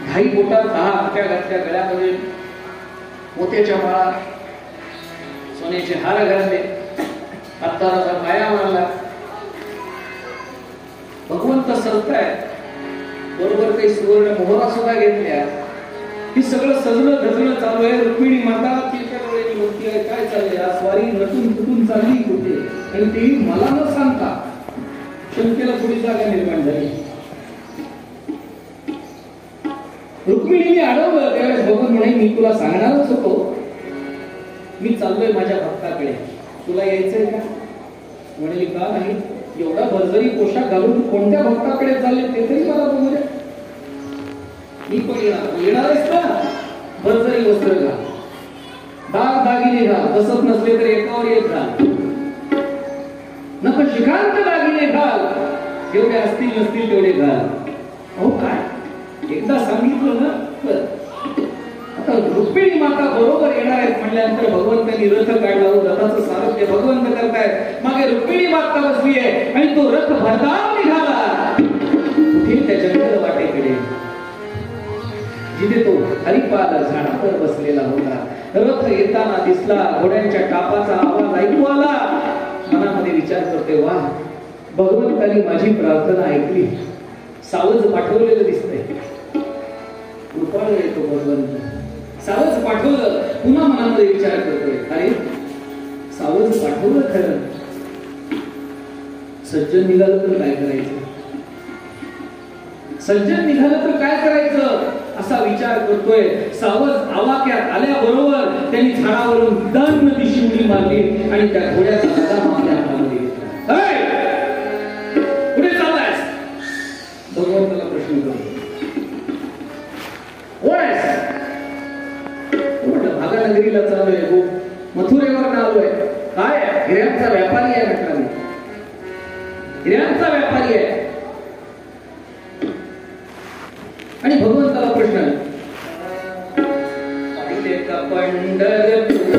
घाई बोटात 10 अंगठ्या घातल्या, गळ्यामध्ये मोत्याच्या माळा, सोन्याचे हार घातले, हाताला पाया मारला. भगवंत सजताय, बरोबर काही सुवर्ण मोहरा सुद्धा घेतल्या. ही सगळं सजणं धजणं चालू आहे. रुक्मिणी माता तिच्या डोळ्याची मूर्ती आहे. काय चाललंय? आज स्वारी नटून फुटून चालली कुठे? आणि तेही मला न सांगता. शंकेला थोडी जागा निर्माण झाली. रुक्मिणीने अडवलं त्यावेळेस भगवान म्हणे मी तुला सांगणारच होतो, मी चाललोय माझ्या भक्ताकडे, तुला यायचंय का? म्हणाली का नाही? एवढा भरजरी पोशाख घालून कोणत्या भक्ताकडे चालले ते तरी मला बघू दे. मी पण येणार आहेस का? भरजरी वस्त्र घाल, दाग दागिने घाल, तसंच नसले तर एकावर एक घाल, नको शिखांत दागिने घाल, जेवढे असतील नसतील तेवढे घाल. हो काय एकदा सांगितलं ना. आता रुक्मिणी माता बरोबर येणार आहेत म्हणल्यानंतर भगवंतांनी रथ काढला. रथाचं सारथ्य भगवंत करतायत, मागे रुक्मिणी माता बसली आहे आणि तो रथ भरधाव निघाला कुठे? त्या जंगल वाटेकडे, जिथे तो हरिपाल झाडावर बसलेला होता. रथ येताना दिसला, घोड्यांच्या टापाचा आवाज ऐकू आला. मनामध्ये विचार करते, वा भगवंतांनी माझी प्रार्थना ऐकली, सावज पाठवलेलं दिसतंय. कृपाळू येतो भगवंत, सावज पाठवलं. पुन्हा मनामध्ये विचार करतोय, अरे सावज पाठवलं खरं, सज्जन निघालं तर काय करायचं? सज्जन निघालं तर काय करायचं असा विचार करतोय. सावज आवाक्यात आल्याबरोबर त्यांनी झाडावरून दन दिशी उडी मारली आणि त्या घोड्याचा लगाम आपल्या हातामध्ये घेतला. पुढे चाललायस? भगवंताला प्रश्न करतो, कोण आहेस? म्हटलं भागानगरीला चाललोय, हो मथुरेवर आलोय. काय? हिऱ्यांचा व्यापारी आहे म्हटला मी, हिऱ्यांचा व्यापारी आहे. आणि भगवंताला प्रश्न आहे, पाहिले का पंढरपूर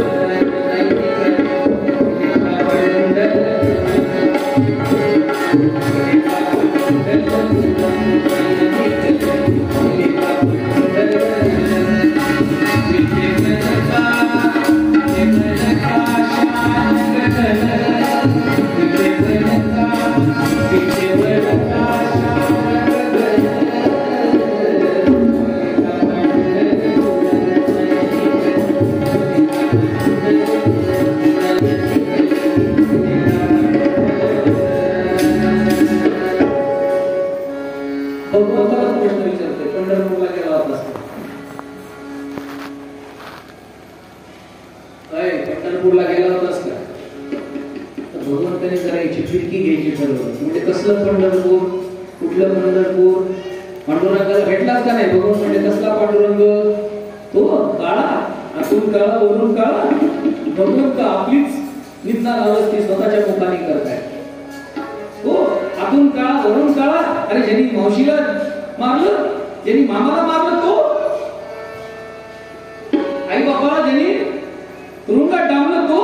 पंढरपूरला गेला होतास का? तर भगवंताने करायची फिरकी घ्यायची ठरवलं. म्हणजे कसलं पंढरपूर, कुठलं पंढरपूर? पांडुरंगाला भेटलाच का नाही? भगवंत म्हणजे कसला पांडुरंग? तो काळा, आतून काळा वरून काळा. भगवंत आपलीच निंदा नावस्ती स्वतःच्या मुखाने करताय. तो आतून काळा वरून काळा. अरे ज्यांनी मावशीला मारलं, ज्यांनी मामाला मारलं, तो आई बाबाला ज्यांनी तुरुंगात डांबलं, तो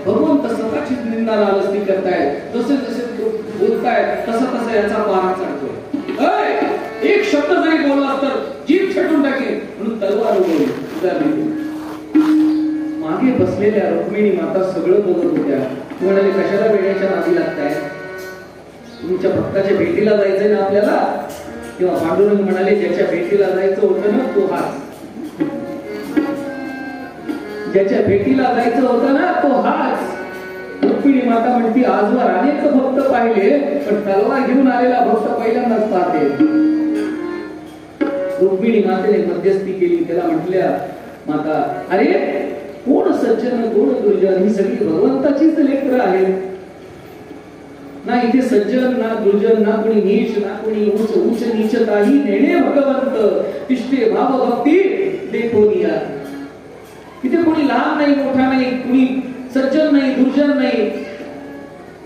भगवंत स्वतःची निंदा नावस्ती करतायत. जसे जसे बोलतायत तसं तसं याचा पारा चढतोय. एक शब्द जरी बोलला तर जीभ छटून टाकेल म्हणून तलवार उडवली. मागे बसलेल्या रुक्मिणी माता सगळं बघत होत्या. म्हणाले, कशाला वेळेच्या नादी लागताय? तुमच्या भक्ताच्या भेटीला जायचंय ना आपल्याला? किंवा पांडुरंग म्हणाले, ज्याच्या भेटीला जायचं होतं ना तो हाच, ज्याच्या भेटीला जायचं होतं ना तो हाच. रुक्मिणी माता म्हणती, आजवर अनेक भक्त पाहिले पण तलवार घेऊन आलेला भक्त पहिल्यांदाच पाहते. रुक्मिणी मातेने मध्यस्थी केली. त्याला म्हटल्या, माता अरे कोण सज्जन कोण दुर्जन? ही सगळी भगवंताचीच लेकरं आहेत. ना इथे सज्जन ना दुर्जन ना कोणी नीच ना कोणी उच्च उच्च नीचताही नेणे भगवंत तिष्ठे भाव भक्ती देखोनिया. इथे कोणी लहान नाही मोठा नाही कोणी सज्जन नाही दुर्जन नाही.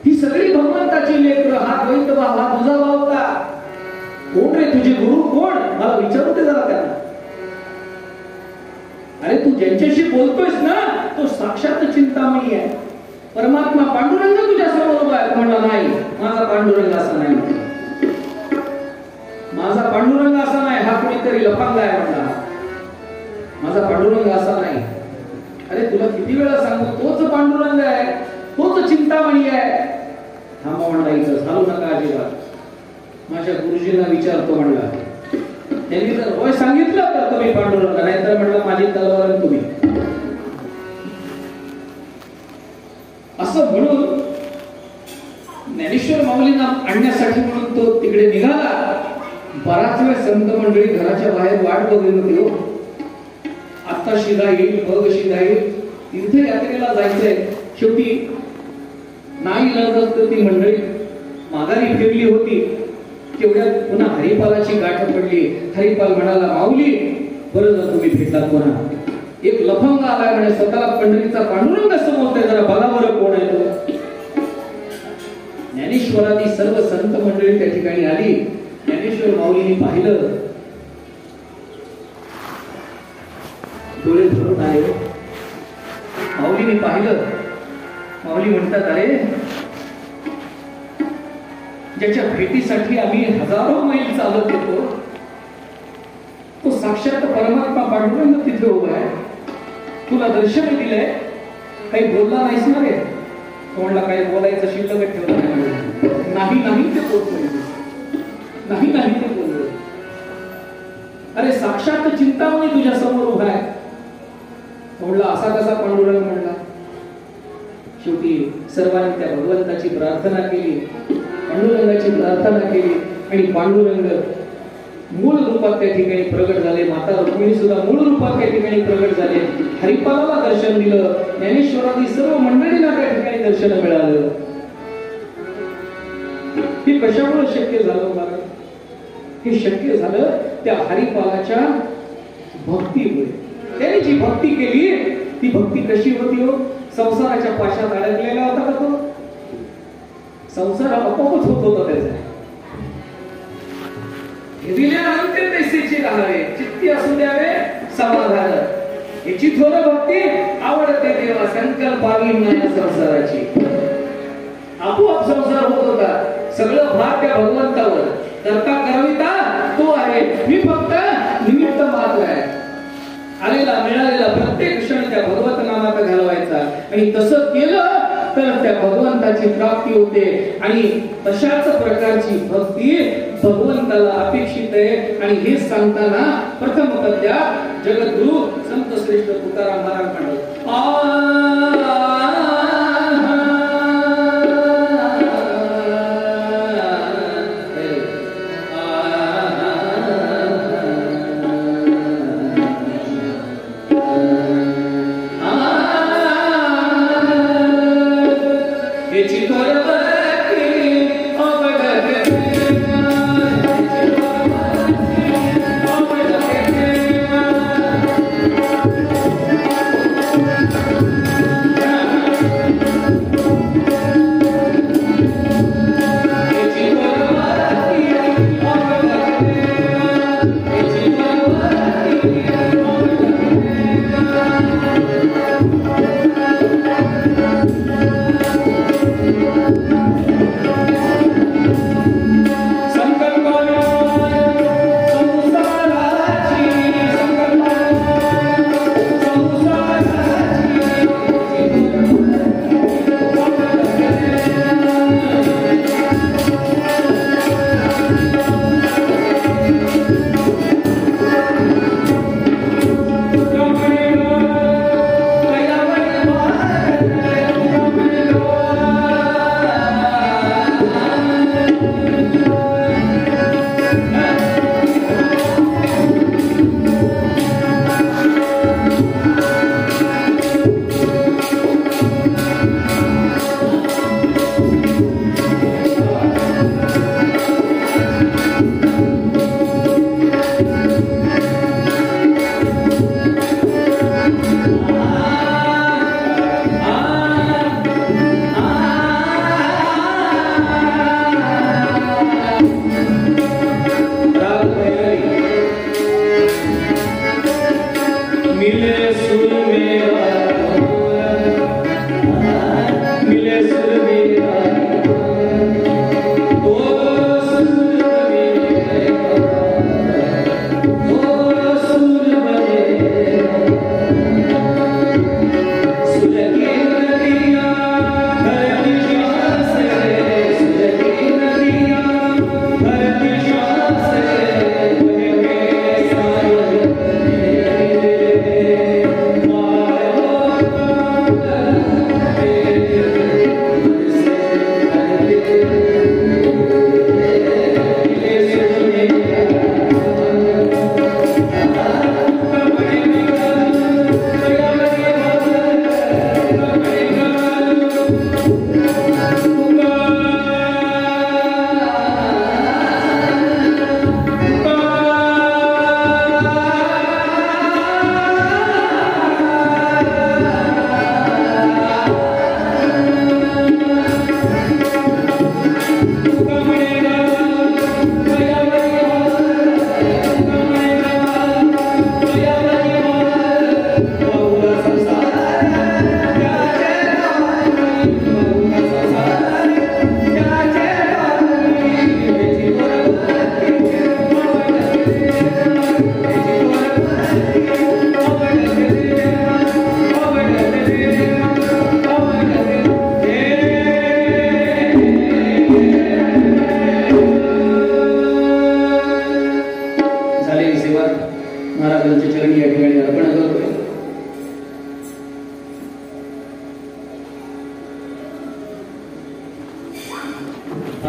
ही सगळी भगवंताची लेकरं. हा द्वैत भाव हा तुझा भाव का? कोण रे तुझे गुरु कोण? मला विचारू दे जरा त्यांना. अरे तू ज्यांच्याशी बोलतोयस ना तो साक्षात चिंतामणी आहे. परमात्मा पांडुरंग तुझ्या समोर उभा आहे. म्हणला नाही माझा पांडुरंग असा नाही. माझा पांडुरंग असा नाही. हा कोणीतरी लफंगा आहे म्हणला. माझा पांडुरंग असा नाही. अरे तुला किती वेळा सांगू तोच पांडुरंग आहे तोच चिंतामणी आहे. थांबा म्हणला इथं झालो नका अजिबात. माझ्या गुरुजींना विचारतो म्हणला. त्यांनी जर होय सांगितलं तर तुम्ही पांडुरंग नाही तर म्हणलं माझी तलवार तुम्ही. असं म्हणून ज्ञानेश्वर माऊलींना आणण्यासाठी म्हणून तो तिकडे निघाला. बराच वेळ संत मंडळी घराच्या बाहेर वाट बघत होती. हो आता शिदा येईल बघ शिदा येईल. तीर्थयात्रेला जायचंय. शेवटी नाही लागत ती मंडळी माघारी फिरली होती. तेवढ्यात पुन्हा हरिपालाची गाठ पडली. हरिपाल म्हणाला माऊली बरं जर तुम्ही भेटलात पुन्हा. एक लफंगा आलाय म्हणे स्वतःला पंढरीचा पांडुरंग समजतोय जरा बघा बरं कोण आहे तो. ज्ञानेश्वरांनी सर्व संत मंडळी त्या ठिकाणी आली. ज्ञानेश्वर माऊलींनी पाहिलं. डोळे भरून आले. माऊलींनी पाहिलं. माऊली म्हणतात अरे ज्याच्या भेटीसाठी आम्ही हजारो मैल चालत येतो तो साक्षात परमात्मा पांडुरंग तिथे उभा आहे. तुला दर्शन दिलंय काही बोलला नाहीस ना रे. तो म्हणला काही बोलायचं शिल्लक ठेवलं नाही. नाही ते बोलतोय. नाही नाही ते बोलतोय. अरे साक्षात चिंतामणी तुझ्या समोर उभा आहे. तो म्हणला असा कसा पांडुरंग म्हणला. शेवटी सर्वांनी त्या भगवंताची प्रार्थना केली. पांडुरंगाची प्रार्थना केली आणि पांडुरंग मूळ रूपात त्या ठिकाणी प्रगट झाले. माता रुक्मिणी सुद्धा मूळ रूपात त्या ठिकाणी प्रगट झाले. हरिपालाला दर्शन दिलं. ज्ञानेश्वरांनी सर्व मंडळींना त्या ठिकाणी दर्शन मिळालं. हे कशामुळे शक्य झालं मला? हे शक्य झालं त्या हरिपालाच्या भक्तीमुळे. त्याने जी भक्ती केली ती भक्ती कशी होती हो? संसाराच्या पाशात अडकलेला होता का तो? संसार आपोआपच होत होता त्याचा. दिल्यानंतर पैसेची राहावे चित्ती असू द्यावे समाधान. याची थोर भक्ती आवडते देवा संकल्पावी नाही संसाराची. आपोआप संसार होत होता. सगळं भार त्या भगवंतावर. करता करविता तो आहे. मी फक्त निमित्त मात्र आहे. आलेला मिळालेला प्रत्येक क्षण त्या भगवंत नामात घालवायचा. आणि तसं केलं तर त्या भगवंताची प्राप्ती होते. आणि तशाच प्रकारची भक्ती भगवंताला अपेक्षित आहे. आणि हे सांगताना प्रथम पद्यात जगद्गुरु संत श्रेष्ठ तुकाराम महाराज म्हणतात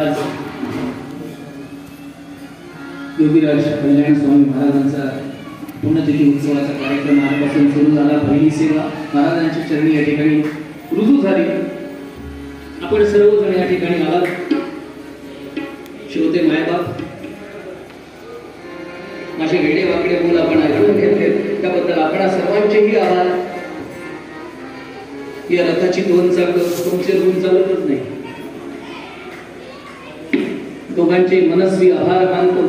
आज योगीराज कल्याण स्वामी महाराजांचा पुण्यतिथी उत्सवाचा कार्यक्रम आजपासून सुरू झाला. पहिली सेवा महाराजांची चरणी या ठिकाणी रुजू झाली. आपण सर्वजण या ठिकाणी आलात. श्रोते मायबाप, माझे वेडे वाकडे बोल आपण ऐकून घेतले त्याबद्दल आपणा सर्वांचेही आभार. या रथाची दोन चाक तुमचे दोन चालतच नाही. दोघांचे मनस्वी आभार मानतो.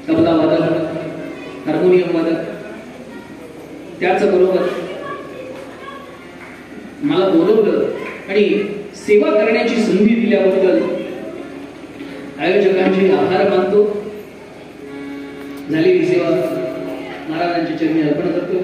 तबला वादक, हार्मोनियम वादक, त्याचबरोबर मला बोलवलं आणि सेवा करण्याची संधी दिल्याबद्दल आयोजकांचे आभार मानतो. झालेली सेवा महाराजांच्या चरणी अर्पण करतो.